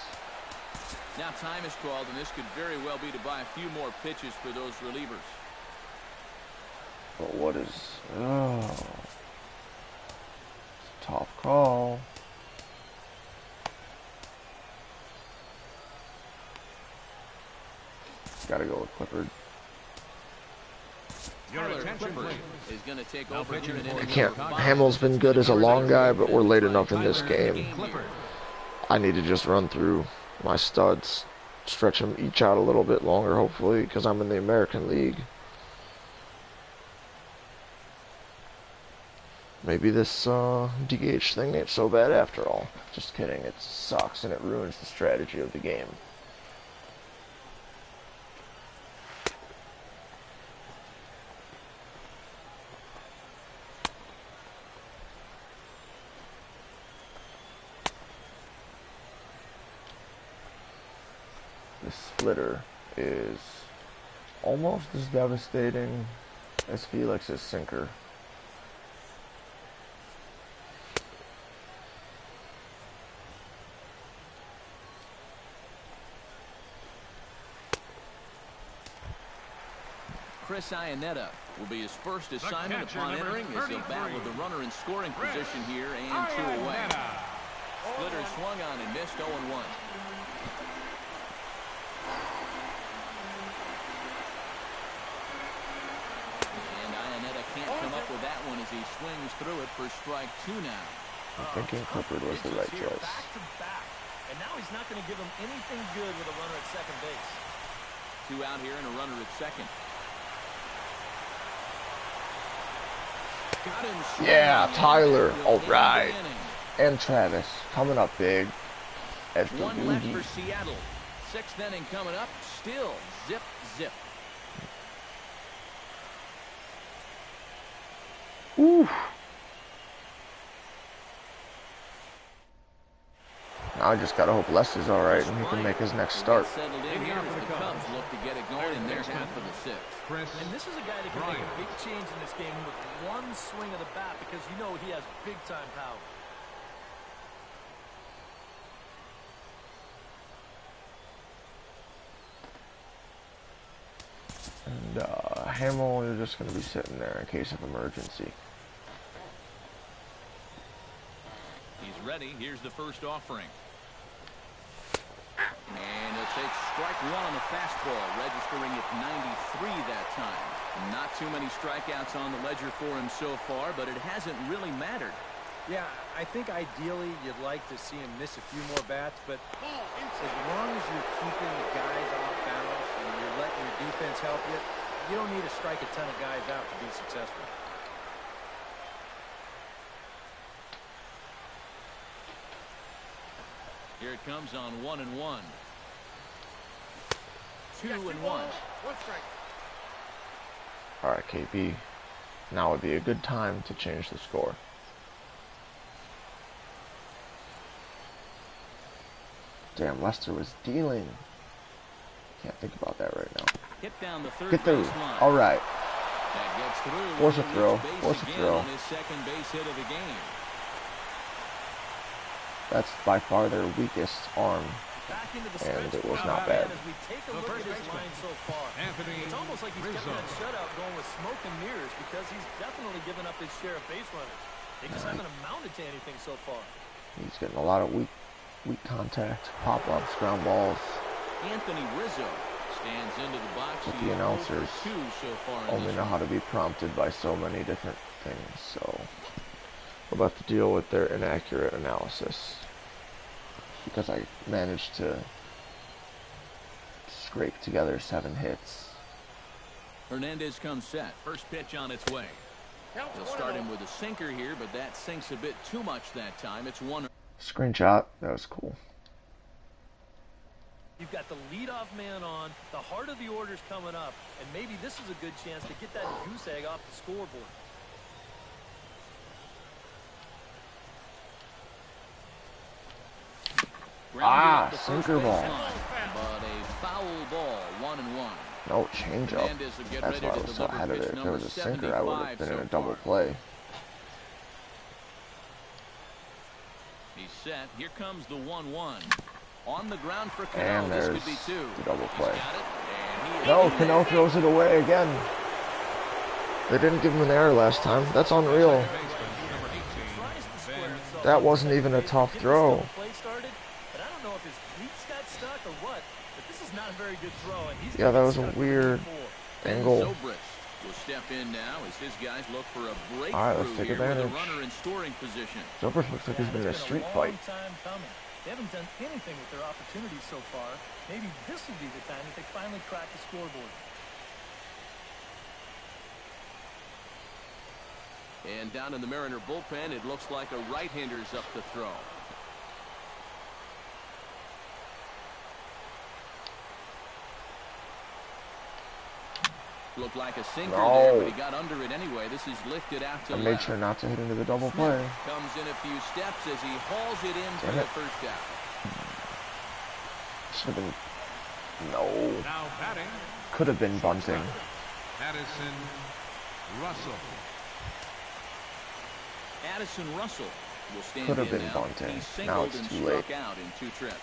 Now time is called, and this could very well be to buy a few more pitches for those relievers. But what is... Oh. It's a tough call. Gotta go with Clifford. Your Tyler attention, Clippard please. is going to take Now over pitching here in for inning I can't... number 5. Hamill's been good as a long guy, but we're late enough in this game. Clippard. I need to just run through my studs. Stretch them each out a little bit longer, hopefully, because I'm in the American League. Maybe this DH thing ain't so bad after all. Just kidding, it sucks and it ruins the strategy of the game. This splitter is almost as devastating as Felix's sinker. Chris Iannetta will be his first assignment catcher, upon number entering as he'll bat 33. with the runner in scoring position here and 2 away. Splitter swung on and missed 0-1. And Iannetta can't come up with that one as he swings through it for strike 2 now. I'm thinking Clifford was the right choice. Back to back. And now he's not going to give him anything good with a runner at second base. Two out here and a runner at second. Got him. Yeah, Tyler. All right. And Travis coming up big. As the one left for Seattle. Sixth inning coming up. Still zip, zip. Ooh. Now I just gotta hope Lester's all right and he can make his next start. Settled in here as the Cubs look to get it going in their half of the sixth. And this is a guy that can make a big change in this game with one swing of the bat because you know he has big-time power. And Hamill, you're just gonna be sitting there in case of emergency. He's ready. Here's the first offering. And he'll take strike one on the fastball, registering at 93 that time. Not too many strikeouts on the ledger for him so far, but it hasn't really mattered. Yeah, I think ideally you'd like to see him miss a few more bats, but as long as you're keeping the guys off balance and you're letting your defense help you, you don't need to strike a ton of guys out to be successful. Here it comes on 1-1. 2-1. All right, KB. Now would be a good time to change the score. Damn, Lester was dealing. Can't think about that right now. Hit down the third Get through. baseline. All right. That gets through. Force a throw. Base Force a again throw. on his second base hit of the game. That's by far their weakest arm, Back into the and stretch it was for not Batman bad. as we take a look at his line so far. It's almost like he's kept that shutout going with smoke and mirrors because he's definitely given up his share of base runners. They just haven't amounted to anything so far. He's getting a lot of weak contact, pop-ups, ground balls. Anthony Rizzo stands into the box. But He the is announcers 0 for 2 so far in only this know how to be prompted by so many different things, so we'll have to deal with their inaccurate analysis. Because I managed to scrape together 7 hits. Hernandez comes set. First pitch on its way. He'll start him with a sinker here, but that sinks a bit too much that time. It's 1. Screenshot. That was cool. You've got the leadoff man on, the heart of the order's coming up, and maybe this is a good chance to get that goose egg off the scoreboard. Sinker ball. But a foul ball, 1-1. No, changeup. Hernandez will get That's ready why I to was so deliver ahead of pitch it. If there number was a sinker, I would have 75 been in so a double far. play. He's set. Here comes the 1-1. On the ground for Cano. And This there's could be 2. the double He's play. got it, and he No, is Cano in. throws it away again. They didn't give him an error last time. That's unreal. That wasn't even a tough throw. But I don't know if his cleats got stuck or what, but this is not a very good throw. And he's Yeah, that was a weird angle. Zobrist will step in now as his guys look for a breakthrough All right, let's take here with a advantage. runner in scoring position. Zobrist looks like he's been in a street fight. They haven't done anything with their opportunities so far. Maybe this will be the time that they finally crack the scoreboard. And down in the Mariner bullpen, it looks like a right-hander's up to throw. Looked like a sinker there, but he got under it anyway. This is lifted out to I left. made sure not to hit into the double play. Comes in a few steps as he hauls it in for the first out. Should have been. No. Now batting, Could have been bunting. Addison Russell. Addison Russell will stand Could have in been now. bunting. He Now singled it's and too struck late. out in 2 trips.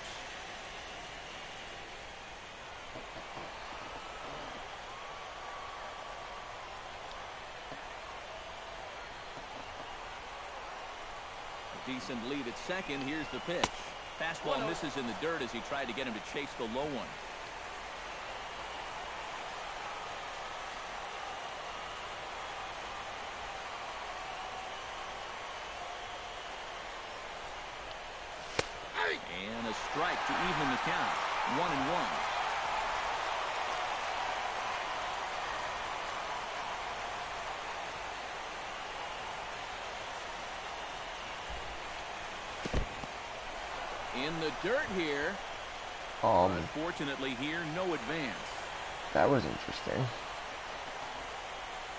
A decent lead at second. Here's the pitch. Fastball misses in the dirt as he tried to get him to chase the low one. And a strike to even the count. 1-1. In the dirt here. Unfortunately here, no advance. That was interesting.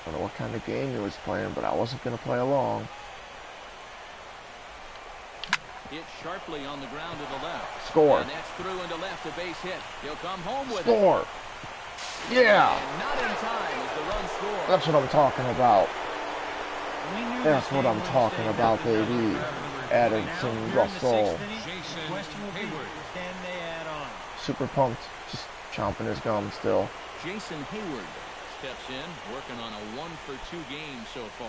I don't know what kind of game he was playing, but I wasn't going to play along. Hit sharply on the ground to the left. Score. And that's through into left, a base hit. He'll come home with Score. it. Yeah. And not in time as the run scores. That's what I'm talking about. That's what I'm talking about, baby. Addison Russell. Can they add on? Super pumped. Just chomping his gum still. Jason Hayward steps in, working on a 1-for-2 game so far.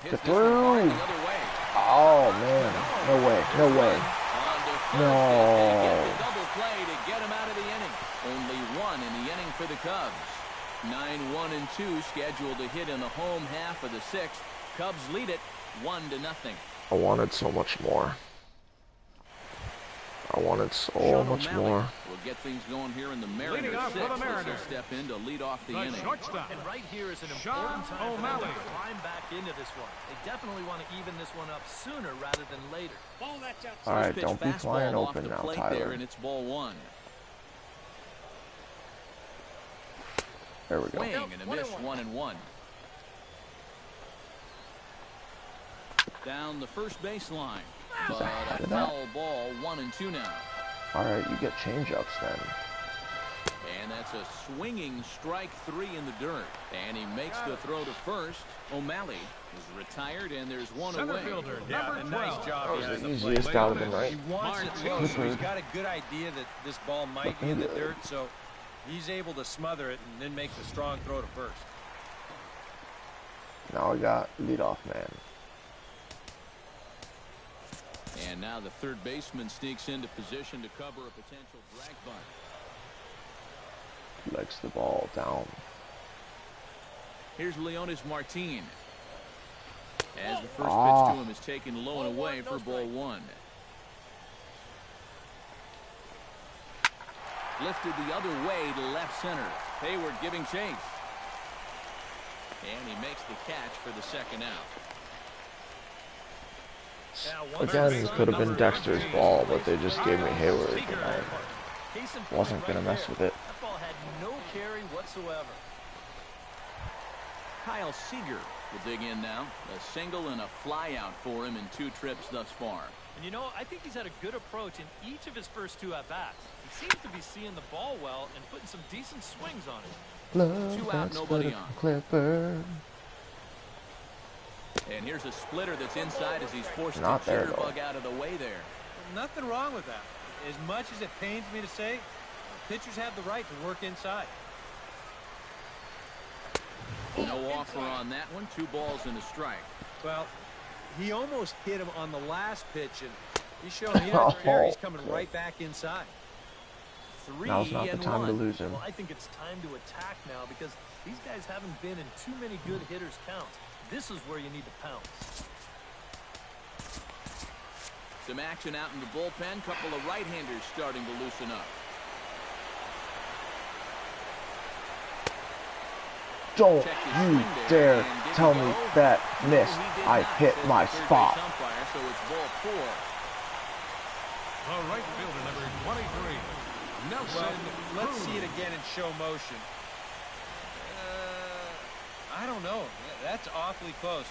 Get through. Oh man, no way, no way. No. Double play to get him out of the inning. Only one in the inning for the Cubs. 9-1-2 scheduled to hit in the home half of the sixth. Cubs lead it 1-0. I wanted so much more. I wanted so much more. We'll get things going here in the Mariners sixth. He'll step in to lead off the inning. And right here is an important time for them to climb back into this one. They definitely want to even this one up sooner rather than later. All right, don't be flying open now, Tyler. And it's ball one. There we go. Swing and a miss, 1-1. Down the first baseline. But a foul ball, 1-2 now. All right, you get change-ups then. And that's a swinging strike 3 in the dirt. And he makes the throw to first. O'Malley is retired, and there's one away. Yeah, a nice job. That was the easiest out of the night. He wants it low, so he's got a good idea that this ball might be in the dirt, so he's able to smother it and then make the strong throw to first. Now we got leadoff man. And now the third baseman sneaks into position to cover a potential drag bunt. Legs the ball down. Here's Leonis Martin. As the first pitch to him is taken low and away for ball one. Lifted the other way to left center. Hayward giving chase. And he makes the catch for the second out. Again, this could have been Dexter's ball, but they just gave me Hayward, and I wasn't going to mess with it. That ball had no carry whatsoever. Kyle Seager will dig in now. A single and a fly out for him in 2 trips thus far. And you know, I think he's had a good approach in each of his first 2 at-bats. He seems to be seeing the ball well and putting some decent swings on it. 2 out, nobody on. Clipper. And here's a splitter that's inside as he's forced to jitterbug out of the way there. Nothing wrong with that. As much as it pains me to say, pitchers have the right to work inside. No offer on that one. 2 balls and a strike. Well, he almost hit him on the last pitch, and he's showing he doesn't care. He's coming right back inside. 3-1. Now's not the time to lose him. Well, I think it's time to attack now because these guys haven't been in too many good hitters' counts. This is where you need to pounce. Some action out in the bullpen. Couple of right-handers starting to loosen up. Don't you dare tell me that missed. I hit my spot. So it's ball 4. The right fielder, number 23, Nelson. Well, let's see it again in show motion. I don't know. That's awfully close.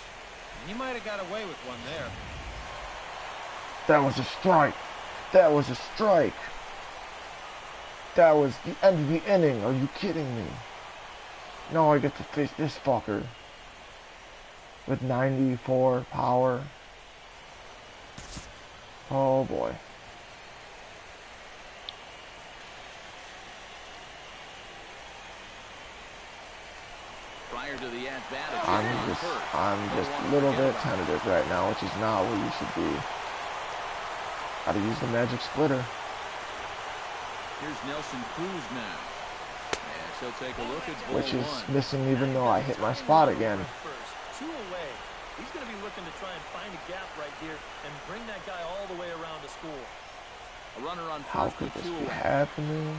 He might have got away with one there. That was a strike. That was a strike. That was the end of the inning. Are you kidding me? Now I get to face this fucker with 94 power. Oh boy. Prior to the at-bat, I'm just a little bit tentative right now, which is not where you should be. Gotta use the magic splitter. Here's Nelson Cruz now. And so take a look at ball Which is 1. missing even though I hit my spot again. 2 away. He's going to be looking to try and find a gap right here and bring that guy all the way around to score. A runner on How first could with this 2 be away. happening?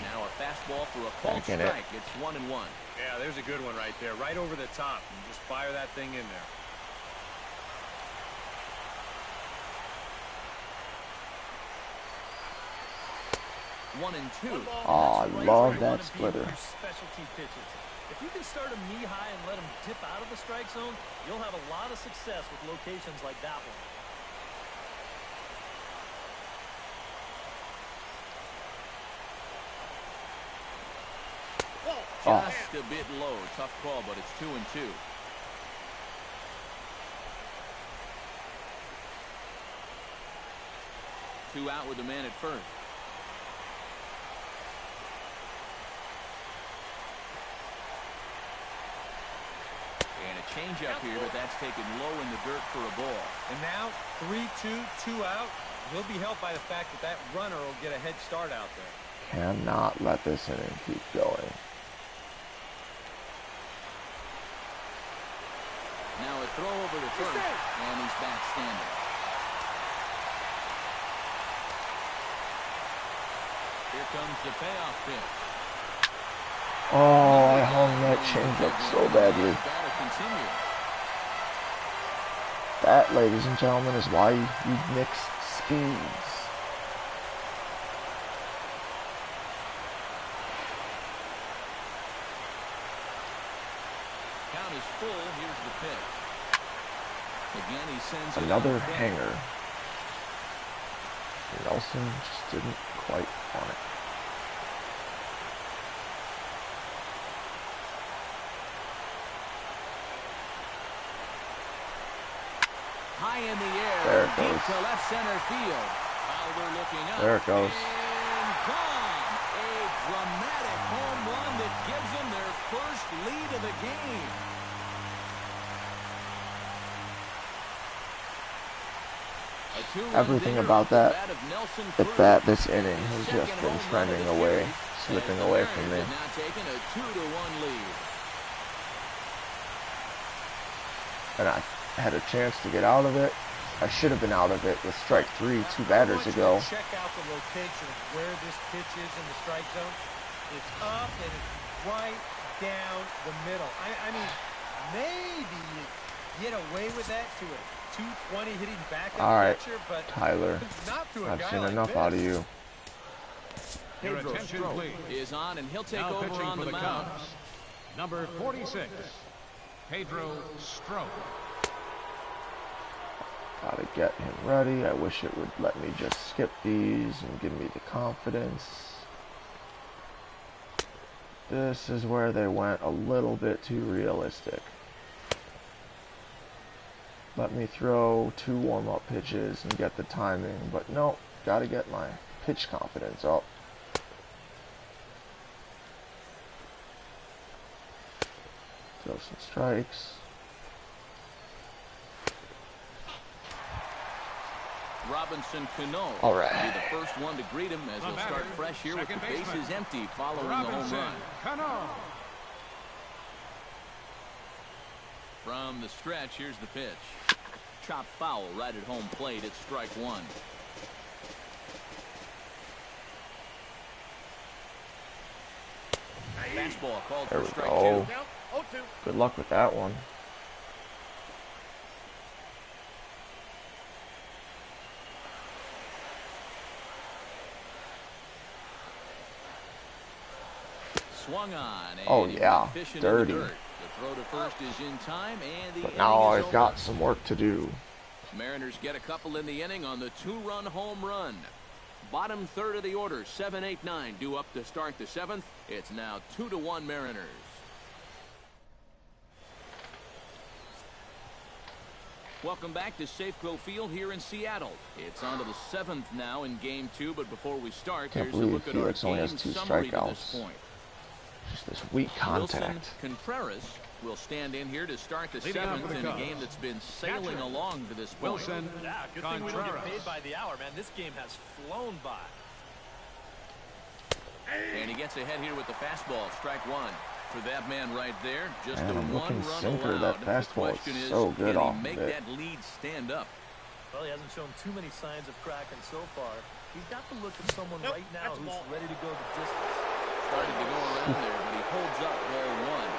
Now a fastball for a called Back in strike. it. It's 1-1. Yeah, there's a good one right there. Right over the top. And just fire that thing in there. One and two. Oh, I love that splitter. Specialty pitches. If you can start them knee high and let them dip out of the strike zone, you'll have a lot of success with locations like that one. Just a bit low. Tough call, but it's 2 and 2. Two out with the man at first. And a changeup here, but that's taken low in the dirt for a ball. And now 3-2, 2 out. He'll be helped by the fact that that runner will get a head start out there. Cannot let this inning keep going. Now a throw over to first, and he's back standing. Here comes the payoff pitch. Oh, I hung that changeup so badly. That, ladies and gentlemen, is why you mix speeds. Count is full. Here's the pitch. Again, he sends it Another out. hanger. Nelson just didn't quite want it. High in the air. There it Deep goes. to left center field. Fowler looking up. There it goes. And gone. A dramatic home run that gives them their first lead of the game. Everything about that, this inning has just been trending away, slipping away from me. Now taking a 2-1 lead. And I had a chance to get out of it. I should have been out of it with strike 3 2 batters ago. Check out the location of where this pitch is in the strike zone. It's up and it's right down the middle. I mean, maybe you get away with that to a 220 hitting backup All right, pitcher, but Tyler, not to a I've guy seen like enough this. out of you. Your attention, please. Is on, and he'll take Now over pitching on for the the mound. Cubs, number 46, Pedro Strop. Gotta get him ready. I wish it would let me just skip these and give me the confidence. This is where they went a little bit too realistic. Let me throw 2 warm-up pitches and get the timing, but no, gotta get my pitch confidence up. Throw some strikes. Robinson Cano All will right. be the first one to greet him as The he'll start batter, fresh here with the second baseman, bases empty following the home Robinson run. Cano. From the stretch, here's the pitch. Chop foul right at home plate. It's strike 1. Fastball called There for we strike go. 2. Good luck with that one. Swung on. And Oh, he was yeah, fishing dirty. in the dirt. The throw to first is in time, and the But inning now is I've over. got some work to do. Mariners get a couple in the inning on the 2-run home run. Bottom third of the order, 7, 8, 9, due up to start the 7th. It's now 2-1 Mariners. Welcome back to Safeco Field here in Seattle. It's on to the 7th now in Game 2, but before we start, Can't here's a believe look at Felix our only game has 2 summary to this strikeouts. point. Just this weak Wilson contact. Contreras will stand in here to start the Leading off 7th for the in a Cubs. game that's been sailing Catcher, along to this point. Wilson Yeah, good thing we don't get Contreras. paid by the hour, man. This game has flown by. And he gets ahead here with the fastball, strike 1. for that man right there. Just Man, the I'm one looking run sinker. allowed. That The fastball question is is, so good can he off of make it. that lead stand up? Well, he hasn't shown too many signs of cracking so far. He's got the look of someone right now who's ready to go the distance. Started to go around there, but he holds up ball one.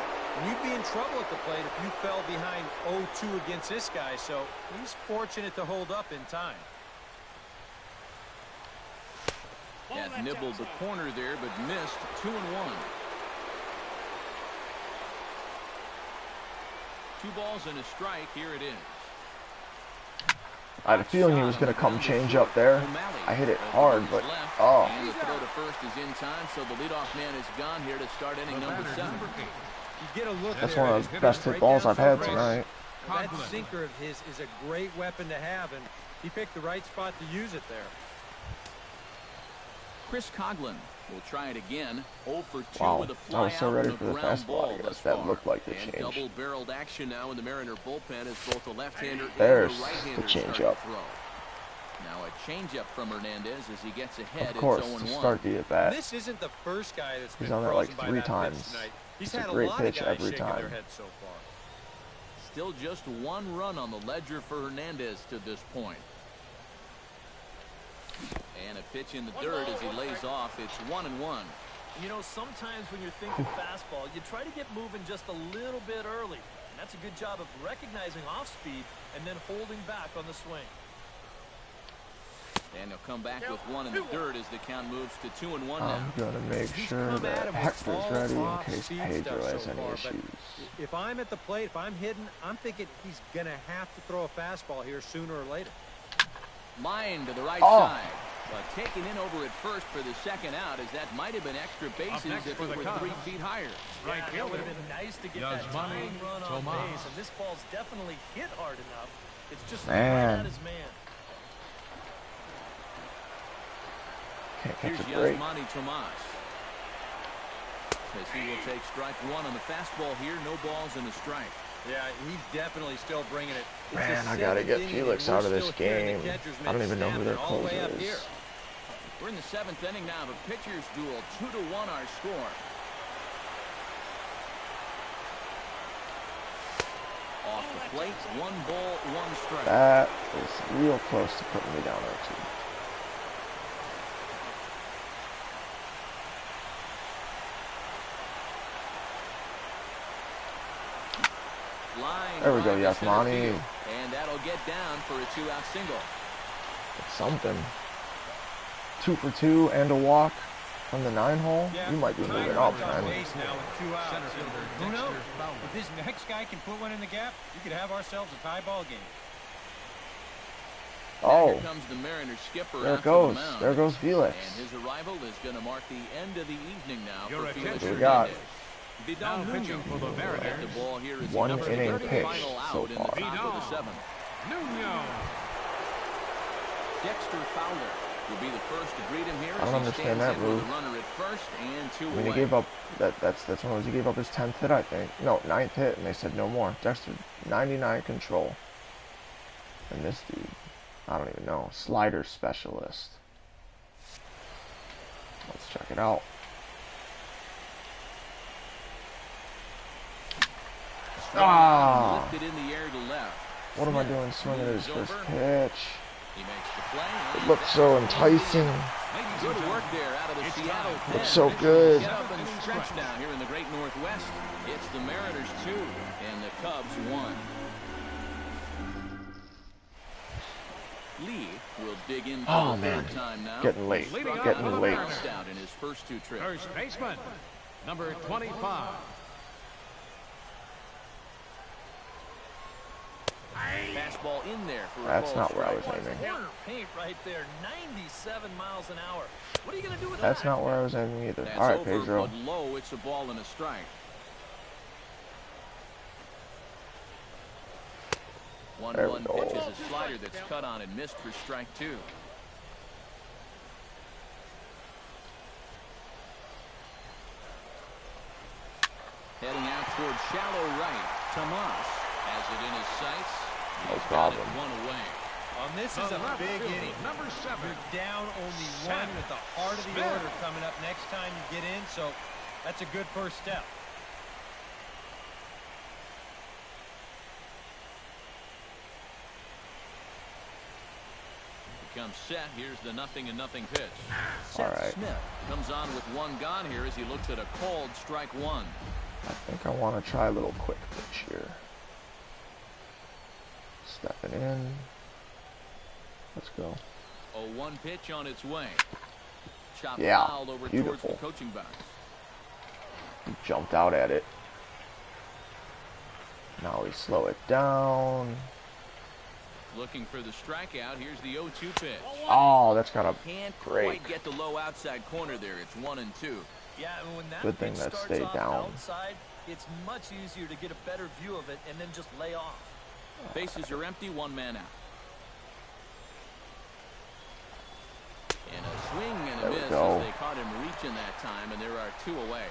You'd be in trouble at the plate if you fell behind 0-2 against this guy, so he's fortunate to hold up in time. Has nibbled the corner there, but missed 2-1. 2 balls and a strike. Here it is. I had a feeling he was going to come change up there. I hit it hard, but oh. And the throw to first is in time, so the leadoff man is gone here to start inning number 7. You get a look That's there. one of the best hit balls I've had tonight. That sinker of his is a great weapon to have, and he picked the right spot to use it there. Chris Coughlin will try it again. 0 for 2 Wow, with a I fly was so out ready and a for the ground fastball. ball I guess thus that far. looked like the And change. double-barreled action now in the Mariner bullpen as both the left-hander and There's the right-hander the start to changeup. throw. Now a changeup from Hernandez as he gets ahead. Of course, it's 0-1. to start the at-bat. This isn't the first guy that's He's been on that frozen like by 3 that pitch times. tonight. He's It's a had great lot of pitch guys every shaking time. their heads so far. Still just 1 run on the ledger for Hernandez to this point. And a pitch in the dirt as he lays off. It's 1-1. You know, sometimes when you're thinking fastball, you try to get moving just a little bit early. And that's a good job of recognizing off speed and then holding back on the swing. And he'll come back with 1 in the dirt as the count moves to 2-1 now. I'm going to make sure that Hector's ready in case Pedro has any issues. If I'm at the plate, if I'm hitting, I'm thinking he's going to have to throw a fastball here sooner or later. Line to the right side. But taken in over at first for the second out, as that might have been extra bases if it were 3 feet higher. Yeah, that would have been nice to get that tying run on base, and this ball's definitely hit hard enough. It's just right at his man. Can't catch Here's a break. Yasmani Tomas. As he will take strike 1 on the fastball here. No balls and a strike. Yeah, he's definitely still bringing it. Man, I got to get Felix out of this game. I don't even know who their closer is. We're in the 7th inning now of a pitcher's duel. 2-1 our score. Off the plate, 1 ball, 1 strike. That is real close to putting me down 0-2. There we go, Yasmani. And that'll get down for a 2-out single. It's something. 2 for 2 and a walk from the 9-hole. You might be moving up, man. Who knows? If this next guy can put one in the gap, we could have ourselves a tie ball game. Oh, here comes the Mariners skipper. There it goes. There goes Felix. And his arrival is going to mark the end of the evening now for Felix. What we got? Now pitching for the Mariners. The ball here is 1 inning pitch final out so in far. the top of the 7th. Dexter Fowler will be the first to greet him here. I don't understand that move. Runner at first and 2 I mean, he gave up that's one of those. He gave up his 10th hit, I think. No, 9th hit, and they said no more. Dexter 99 control. And this dude, I don't even know. Slider specialist. Let's check it out. Lifted in the air to left. What am I doing swinging at his first pitch? He makes the play. It looks so enticing. Good work there out of the Seattle pen. Looks so good. Get up and stretch down here in the great Northwest. It's the Mariners 2 and the Cubs 1. Lee will dig in for the third time now. Getting late. Getting late. Out in his first 2 trips. First baseman, number 25. Fastball in there for That's not where I was Corner aiming. paint right there, 97 miles an hour. What are you going to do with That's that? not where I was aiming either. That's All right, over, Pedro. but low, it's a ball and a strike. 1-1 pitch is a slider that's cut on and missed for strike 2. Heading out towards shallow right. Tomas has it in his sights. No He's problem. got it 1 away. This is a big inning. Number 7. You're down only 1 with the heart of the order coming up next time you get in, so that's a good first step. becomes set. Here's the 0-0 pitch. All right. Smith comes on with one gone here as he looks at a called strike one. I think I want to try a little quick pitch here. Stepping in. Let's go. 0-1 pitch on its way. Chop Yeah, fouled over beautiful. towards the coaching box. He jumped out at it. Now we slow it down. Looking for the strikeout. Here's the 0-2 pitch. Oh, that's got a Can't break. quite get the low outside corner there. It's 1-2. Yeah, and when that Good thing pitch that starts stayed off down. outside, it's much easier to get a better view of it and then just lay off. Bases are empty, one man out. And a swing and a There we miss go. as they caught him reaching that time, and there are two away.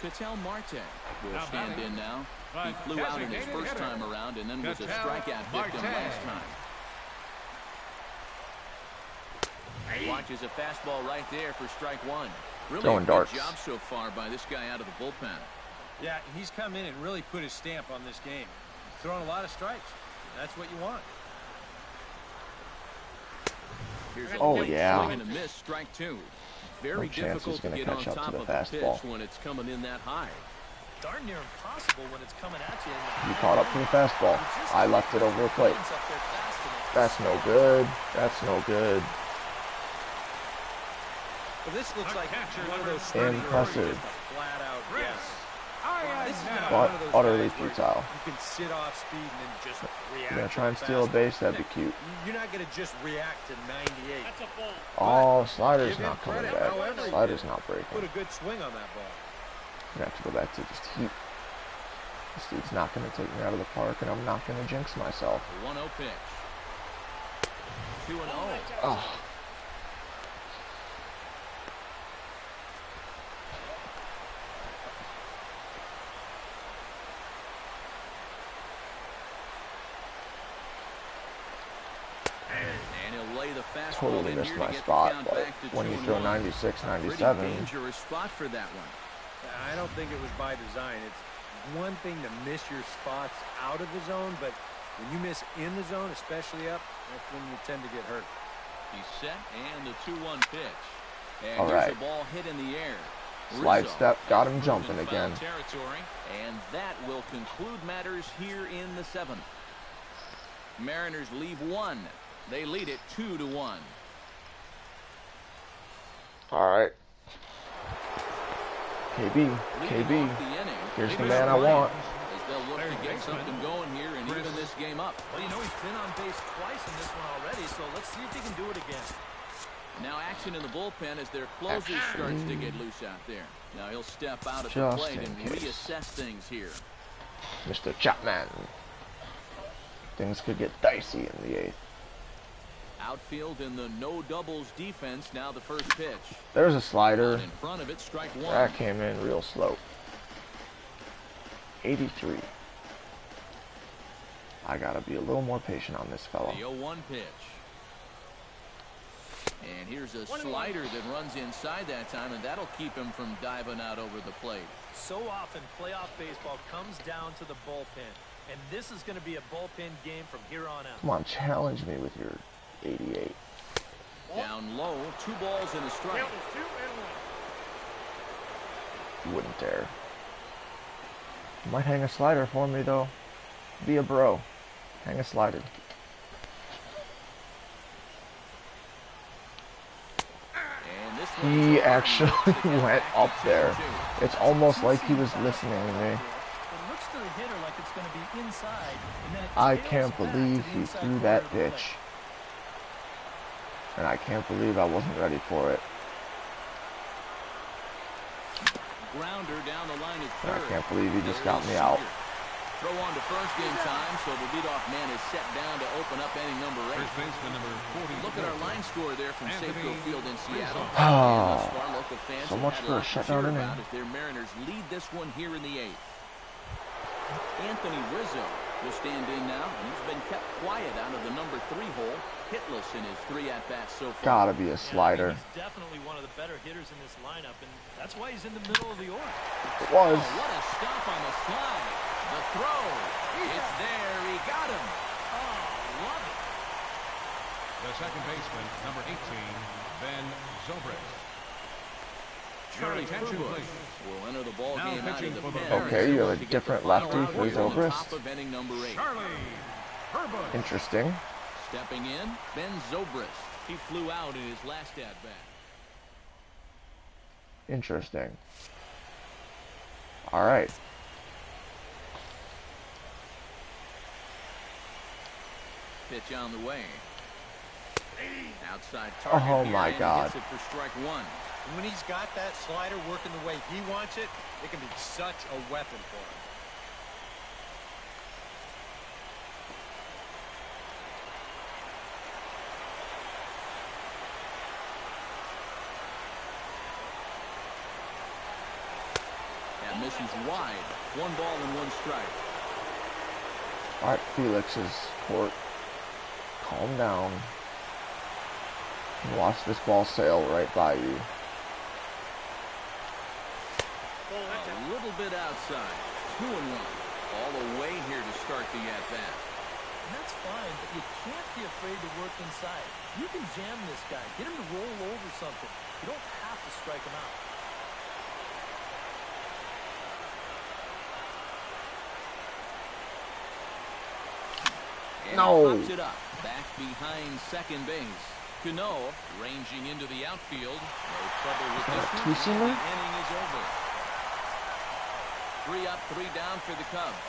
Ketel Marte will stand in now. He flew out in his first time around and then was a strikeout victim last time. Watches a fastball right there for strike one. Really Throwing a good darts. job so far by this guy out of the bullpen. Yeah, he's come in and really put his stamp on this game. He's throwing a lot of strikes. That's what you want. Here's a Oh, late yeah. swing and a miss, strike two. Very No chance difficult he's to gonna get on catch up to top the of the fastball. pitch when it's coming in that high. Darn near impossible when it's coming at you. You caught up to the fastball. I left it over the plate. That's no good. That's no good. Well, this looks like one of those Impressive. flat out yes. This is not But one of those utterly guys where futile. You can sit off speed and then just react. You're gonna try and to the steal a fastball. base, that'd be cute. You're not going to just react to 98. Oh, slider's Give him not coming credit, back. however he Slider's did. not breaking. Put a good swing on that ball. I'm gonna have to go back to just heat. This dude's not gonna take me out of the park, and I'm not gonna jinx myself. 1-0 pitch. 2-0. Oh. And he'll lay the fastball Totally in missed here my to get spot, the count but back to when you 2-1. throw 96, Pretty 97, dangerous spot for that one. I don't think it was by design. It's one thing to miss your spots out of the zone, but when you miss in the zone, especially up, that's when you tend to get hurt. He's set, and the 2-1 pitch. And All here's right. a ball hit in the air. slide Rizzo step, got has him moved jumping in foul again. Territory, and that will conclude matters here in the 7th. Mariners leave one. They lead it 2-1. All right. KB, KB, here's the man I want. As they'll look to get something going here and even this game up. Well, you know, he's been on base twice in this one already, so let's see if he can do it again. Now action in the bullpen as their closer starts to get loose out there. Now he'll step out at the Just plate in and case. reassess things here. Mr. Chapman. Things could get dicey in the 8th. Outfield in the no doubles defense. Now the first pitch. There's a slider. In front of it, strike one. That came in real slow. 83. I gotta be a little more patient on this fella. The 0-1 pitch. And here's a slider that runs inside that time, and that'll keep him from diving out over the plate. So often, playoff baseball comes down to the bullpen, and this is going to be a bullpen game from here on out. Come on, challenge me with your 88. Down low, 2 balls and a strike. You wouldn't dare. You might hang a slider for me, though. Be a bro. Hang a slider. And this He actually went up there. It's almost like he was listening to me. It looks to the hitter like it's going to be inside, and then it I tails can't back believe to the he inside threw corner that of the plate. pitch. And I can't believe I wasn't ready for it. grounder down the line at And I third. can't believe he just There got is me out. Seager. Throw on to first in time, so the leadoff man is set down to open up inning number 8. First baseman number 40. Look at our line score there from Safeco Field in Seattle. Ah, And thus far, local fans so have much had for a lots to shutdown cheer inning. about as their Mariners lead this one here in the 8th. Anthony Rizzo will stand in now, and he's been kept quiet out of the number 3 hole, hitless in his 3 at-bats so far. Gotta be a slider. He's definitely one of the better hitters in this lineup, and that's why he's in the middle of the order. It was. Oh, what a stop on the slide. The throw. It's there. He got him. Oh, love it. The second baseman, number 18, Ben Zobrist. Charlie Attention, please. Will enter the ball game out of the pen. Okay, you have a different lefty for Zobrist. Charlie Herbert. Interesting. Stepping in, Ben Zobrist. He flew out in his last at-bat. Interesting. All right. Pitch on the way. Outside target. Oh my God. Gets it for strike one. And when he's got that slider working the way he wants it, it can be such a weapon for him. That misses wide. 1 ball and 1 strike. All right, Felix's court. Calm down. Watch this ball sail right by you. A little bit outside. 2-1. All the way here to start the at-bat. That's fine, but you can't be afraid to work inside. You can jam this guy. Get him to roll over something. You don't have to strike him out. And No. Pops it up. Back behind second base. Cano ranging into the outfield. No trouble with this one. Two-seamer? The inning is over. 3 up, 3 down for the Cubs.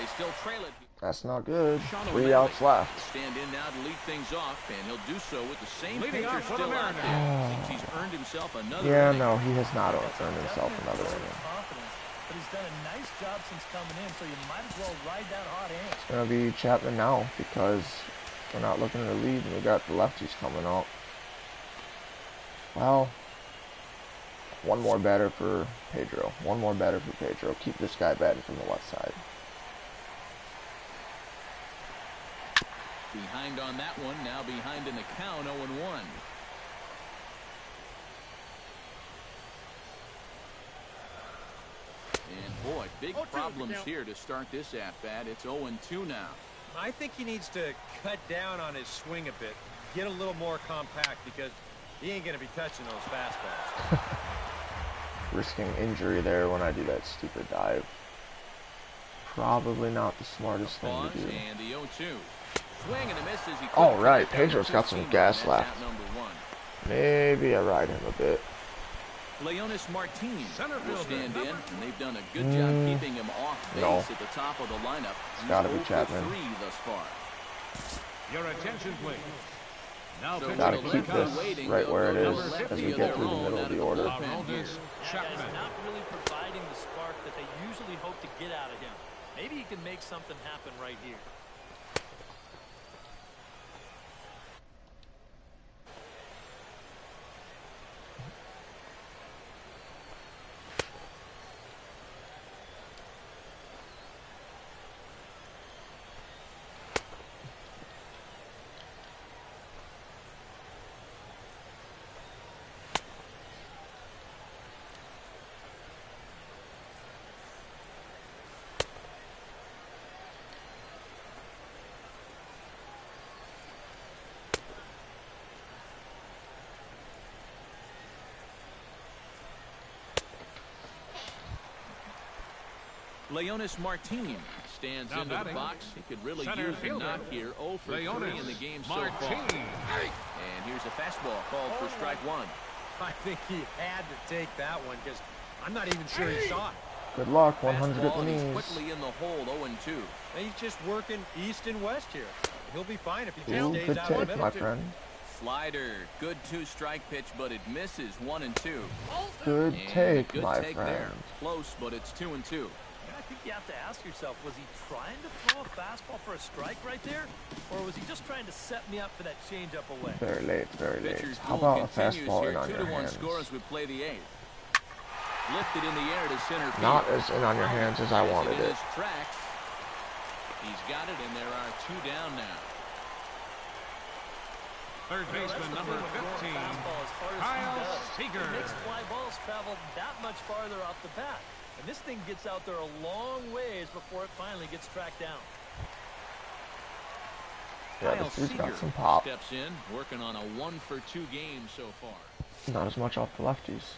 They still trail it. That's not good. 3 outs left. Stand in now to lead things off, and he'll do so with the same Leading pitcher off for the still out Mariners. there. Thinks he's earned himself another Yeah, inning. no, he has not earned himself another inning. Confidence, but he's done a nice job since coming in, so you might as well ride that hot hand. It's going to be Chapman now because we're not looking to lead and we got the lefties coming out. Well, one more batter for Pedro. One more batter for Pedro. Keep this guy batting from the left side. Behind on that one, now behind in the count, 0-1. And boy, big problems here to start this at-bat. It's 0-2 now. I think he needs to cut down on his swing a bit, get a little more compact, because he ain't going to be touching those fastballs. Risking injury there when I do that stupid dive. Probably not the smartest thing Pause to do. and the 0-2. Swing and a miss as he All couldn't right, get down Pedro's to got some 15, gas that's left. out number 1. Maybe I ride him a bit. Leonis Martinez Center will fielder, stand in, number and they've done a good job keeping him off base No. at the top of the lineup. He's gotta be 0 for Chapman. 3 thus far. Your attention, please. Now So pitching Gotta with for the keep the left this Cubs, waiting, right they'll where go it to is the lefty as we of get their through the own middle out of the the order. bullpen here. Hernandez, That Chapman. guy's not really providing the spark that they usually hope to get out of him. Maybe he can make something happen right here. Leonis Martinez stands Now into the batting, box. He could really center use a fielder, knock here. 0 for 3 Leonis in the game so Martinez. far. And here's a fastball called for strike 1. I think he had to take that one, because I'm not even sure he saw it. Good luck, 100 at Fastball, the and he's knees. quickly in the hole, 0-2. And he's just working east and west here. He'll be fine if he just Ooh, stays good out of the take, middle. my friend. Slider, good 2-strike pitch, but it misses 1-2. Good And take, a good my take there. friend. Close, but it's 2-2. And I think you have to ask yourself, was he trying to throw a fastball for a strike right there? Or was he just trying to set me up for that changeup away? Very late, very late. Pitcher's How duel about a continues fastball here. in on your 2-1 hands? score as we play the 8th. Lifted in the air to center field. Not as in on your hands as I wanted in it. his tracks. He's got it, and there are 2 down now. Third baseman, number 15, Kyle Seager. It makes fly balls travel that much farther off the bat. And this thing gets out there a long ways before it finally gets tracked down. Yeah, this dude's got some pop. Steps in, working on a 1-for-2 game so far. Not as much off the lefties.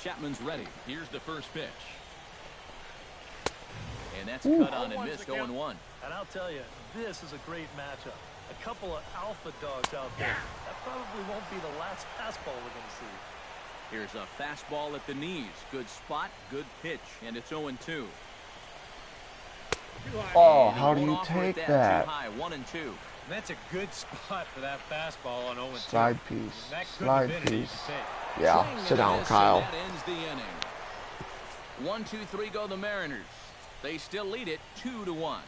Chapman's ready. Here's the first pitch. And that's cut on and missed, 0-1. And I'll tell you, this is a great matchup. A couple of alpha dogs out there. That probably won't be the last fastball we're going to see. Here's a fastball at the knees. Good spot, good pitch, and it's 0-2. Oh, how do you take that? Too high, 1-2. That's a good spot for that fastball on 0-2. Slide piece. That Slide piece. Yeah, sit down, Kyle. That ends the inning. 1-2-3 go the Mariners. They still lead it 2-1.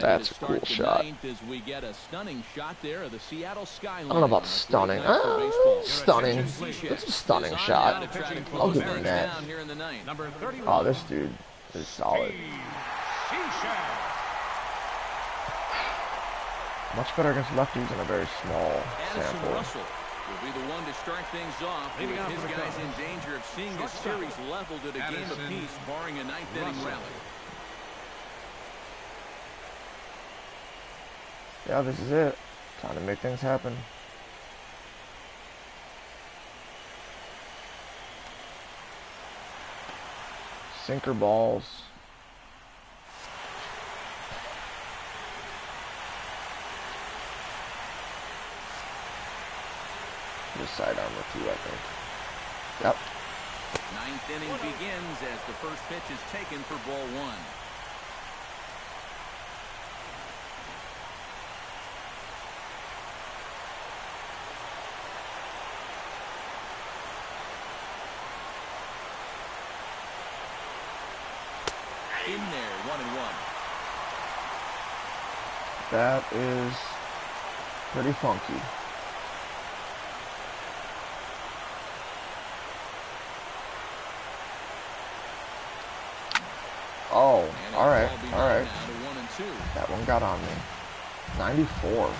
That's a cool shot. As we get a stunning shot there of the Seattle skyline. I don't know about stunning. Stunning. It's a stunning shot. I'll give him that. Oh, this dude is solid. Much better against lefties in a very small sample. Will be the one to start things off. With his guys in danger of seeing this series leveled at a game apiece, barring a ninth-inning rally. Yeah, this is it. Time to make things happen. Sinker balls. Just side armor too, I think. Yep. Ninth inning begins as the first pitch is taken for ball one. In there, 1-1. That is pretty funky. Oh, all right. That one got on me. 94.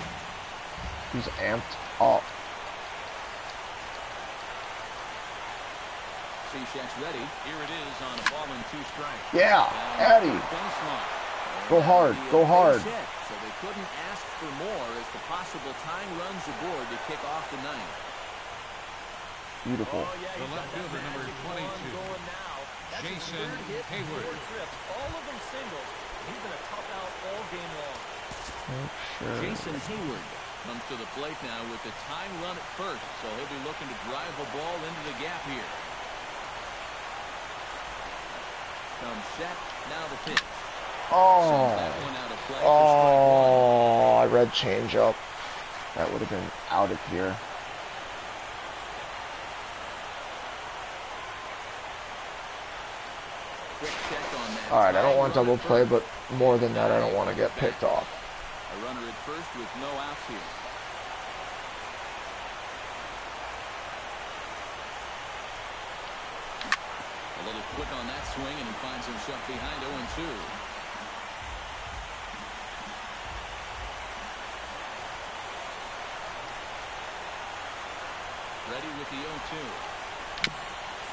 He's amped up. Cishek's ready. Here it is on a ball and 2 strikes. Yeah, Eddie. Go hard, go hard. So they couldn't ask for more as the possible tying runs aboard to kick off the ninth. Beautiful. The left fielder, number 22, Jason Hayward. All of them singles. He's been a tough out all game long. Sure. Jason Hayward comes to the plate now with the tying run at first, so he'll be looking to drive a ball into the gap here. Comes set, now the pitch. Oh, I read change up. That would have been out of here. Alright, I don't want double play, but more than that, I don't want to get picked off. A runner at first with no outs here. A little quick on that swing, and he finds himself behind 0-2. Ready with the 0-2.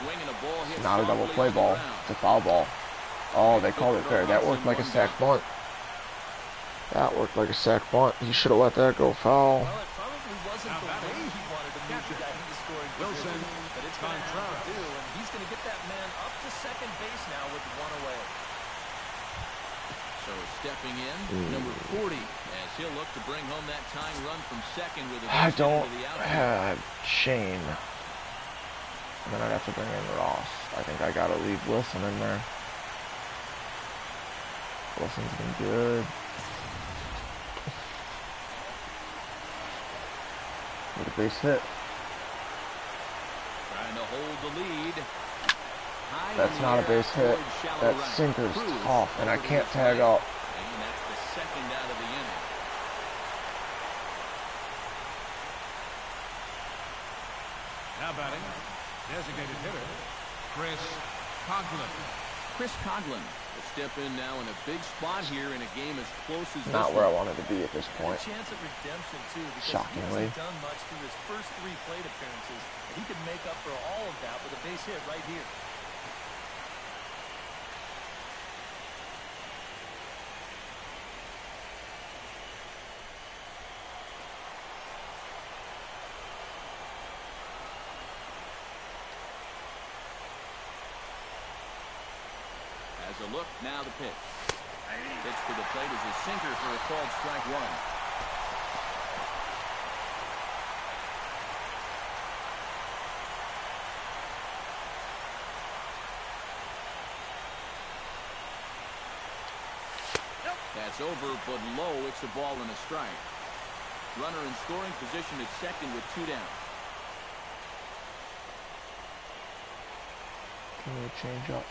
Swinging a ball hit. Not a double play ball. It's a foul ball. Oh, they called it fair. That worked like a sack bunt. That worked like a sack bunt. He should have let that go foul. Well, it probably wasn't the way he wanted to move the guy into scoring position, but it's going to have to do, and he's going to get that man up to second base now with 1 away. So stepping in, number 40, as he'll look to bring home that tying run from second with a I don't have Shane. And then I'd have to bring in Ross. I think I gotta leave Wilson in there. Wilson's been good. With a base hit. Trying to hold the lead. That's not a base hit. That sinker's tough, and I can't tag up. And that's the second out of the inning. Now batting, designated hitter, Chris Coghlan. Chris Coghlan will step in now in a big spot here in a game as close as Not where I wanted to be at this point. A chance at redemption too, because Shockingly. he hasn't done much through his first 3 plate appearances. He could make up for all of that with a base hit right here. has a look, now the pitch. Pitch to the plate is a sinker for a called strike one. That's over, but low. It's a ball and a strike. Runner in scoring position at second with 2 down. Give me a change up.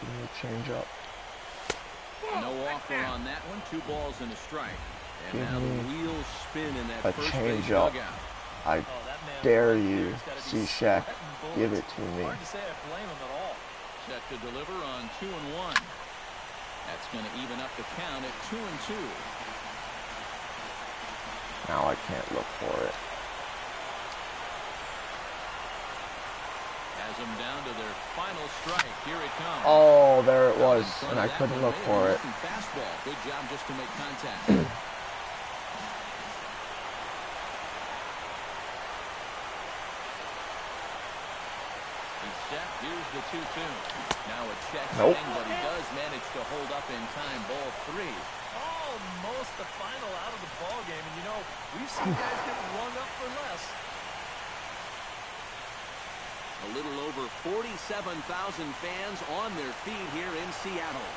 Give me a change up. No offer on that one. 2 balls and a strike. And Give now the me wheels spin in that a first change base up. dugout. I dare you, see Shaq. Give it to me. Hard to say I blame him at all. Set to deliver on 2-1. That's going to even up the count at 2-2. Now I can't look for it. Has them down to their final strike. Here it comes. Oh, there it was, and I couldn't look for it. Fastball. Good job just to make contact. He's set. Here's the 2-2. Now a check Nope. swing, but he does manage to hold up in time. Ball 3. Almost the final out of the ball game, and you know we've seen guys get rung up for less. A little over 47,000 fans on their feet here in Seattle.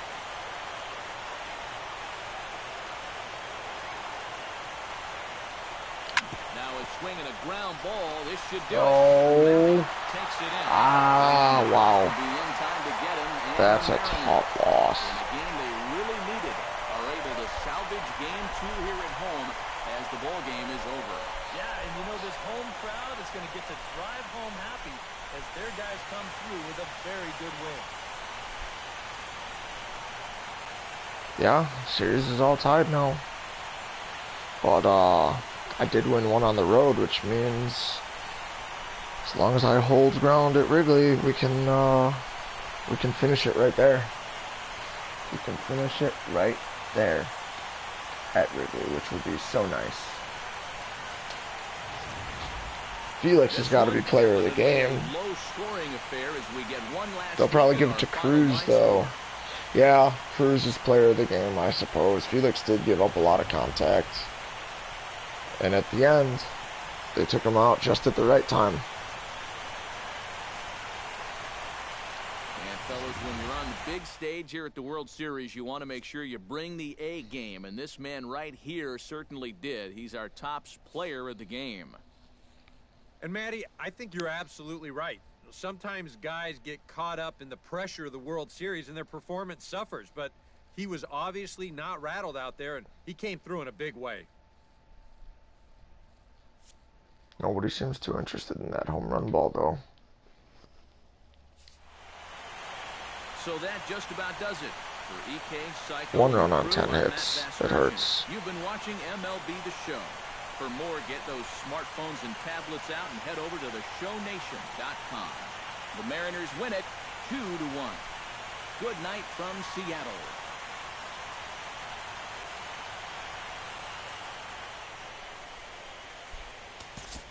Now a swing and a ground ball. This should do it. Takes it in. Ah, wow. Be in time to get him. That's a tough loss. In a game they really needed, are able to salvage game 2 here at home as the ball game is over. Yeah, and you know this home crowd is going to get to drive home happy as their guys come through with a very good win. Yeah, series is all tied now. But I did win one on the road, which means as long as I hold ground at Wrigley, we can finish it right there. We can finish it right there at Wrigley, which would be so nice. Felix has got to be player of the game. They'll probably give it to Cruz, though. Yeah, Cruz is player of the game, I suppose. Felix did give up a lot of contact. And at the end, they took him out just at the right time. And fellas, when you're on the big stage here at the World Series, you want to make sure you bring the A game. And this man right here certainly did. He's our top player of the game. And Matty, I think you're absolutely right. Sometimes guys get caught up in the pressure of the World Series and their performance suffers, but he was obviously not rattled out there, and he came through in a big way. Nobody seems too interested in that home run ball, though. So that just about does it for EK Psycho. 1 run on 10 hits. It hurts. You've been watching MLB The Show. For more, get those smartphones and tablets out and head over to theshownation.com. The Mariners win it 2-1. Good night from Seattle.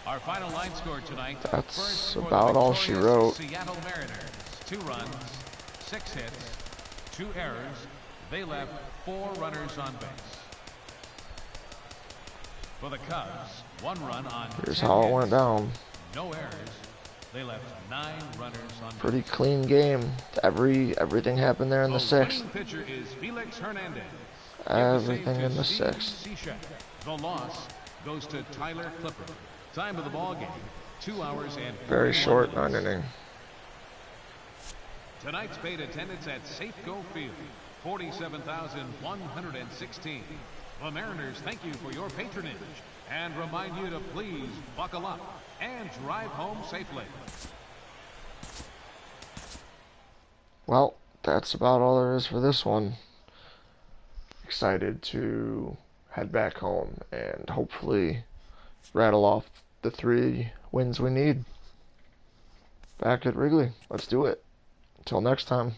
Our final line score tonight. That's First, for about the all she wrote. Seattle Mariners. 2 runs, 6 hits, 2 errors. They left 4 runners on base. For the Cubs, 1 run on Here's 10 how it hits, went down. no errors. They left 9 runners on base. Pretty clean game. Everything happened there in the 6th. The pitcher is Felix Hernandez. Everything in the 6th. The loss goes to Tyler Clippard. Time of the ball game, 2 hours and Very 41 short minutes. 9 inning. Tonight's paid attendance at Safeco Field, 47,116. The Mariners thank you for your patronage and remind you to please buckle up and drive home safely. Well, that's about all there is for this one. Excited to head back home and hopefully rattle off the 3 wins we need back at Wrigley. Let's do it. Until next time.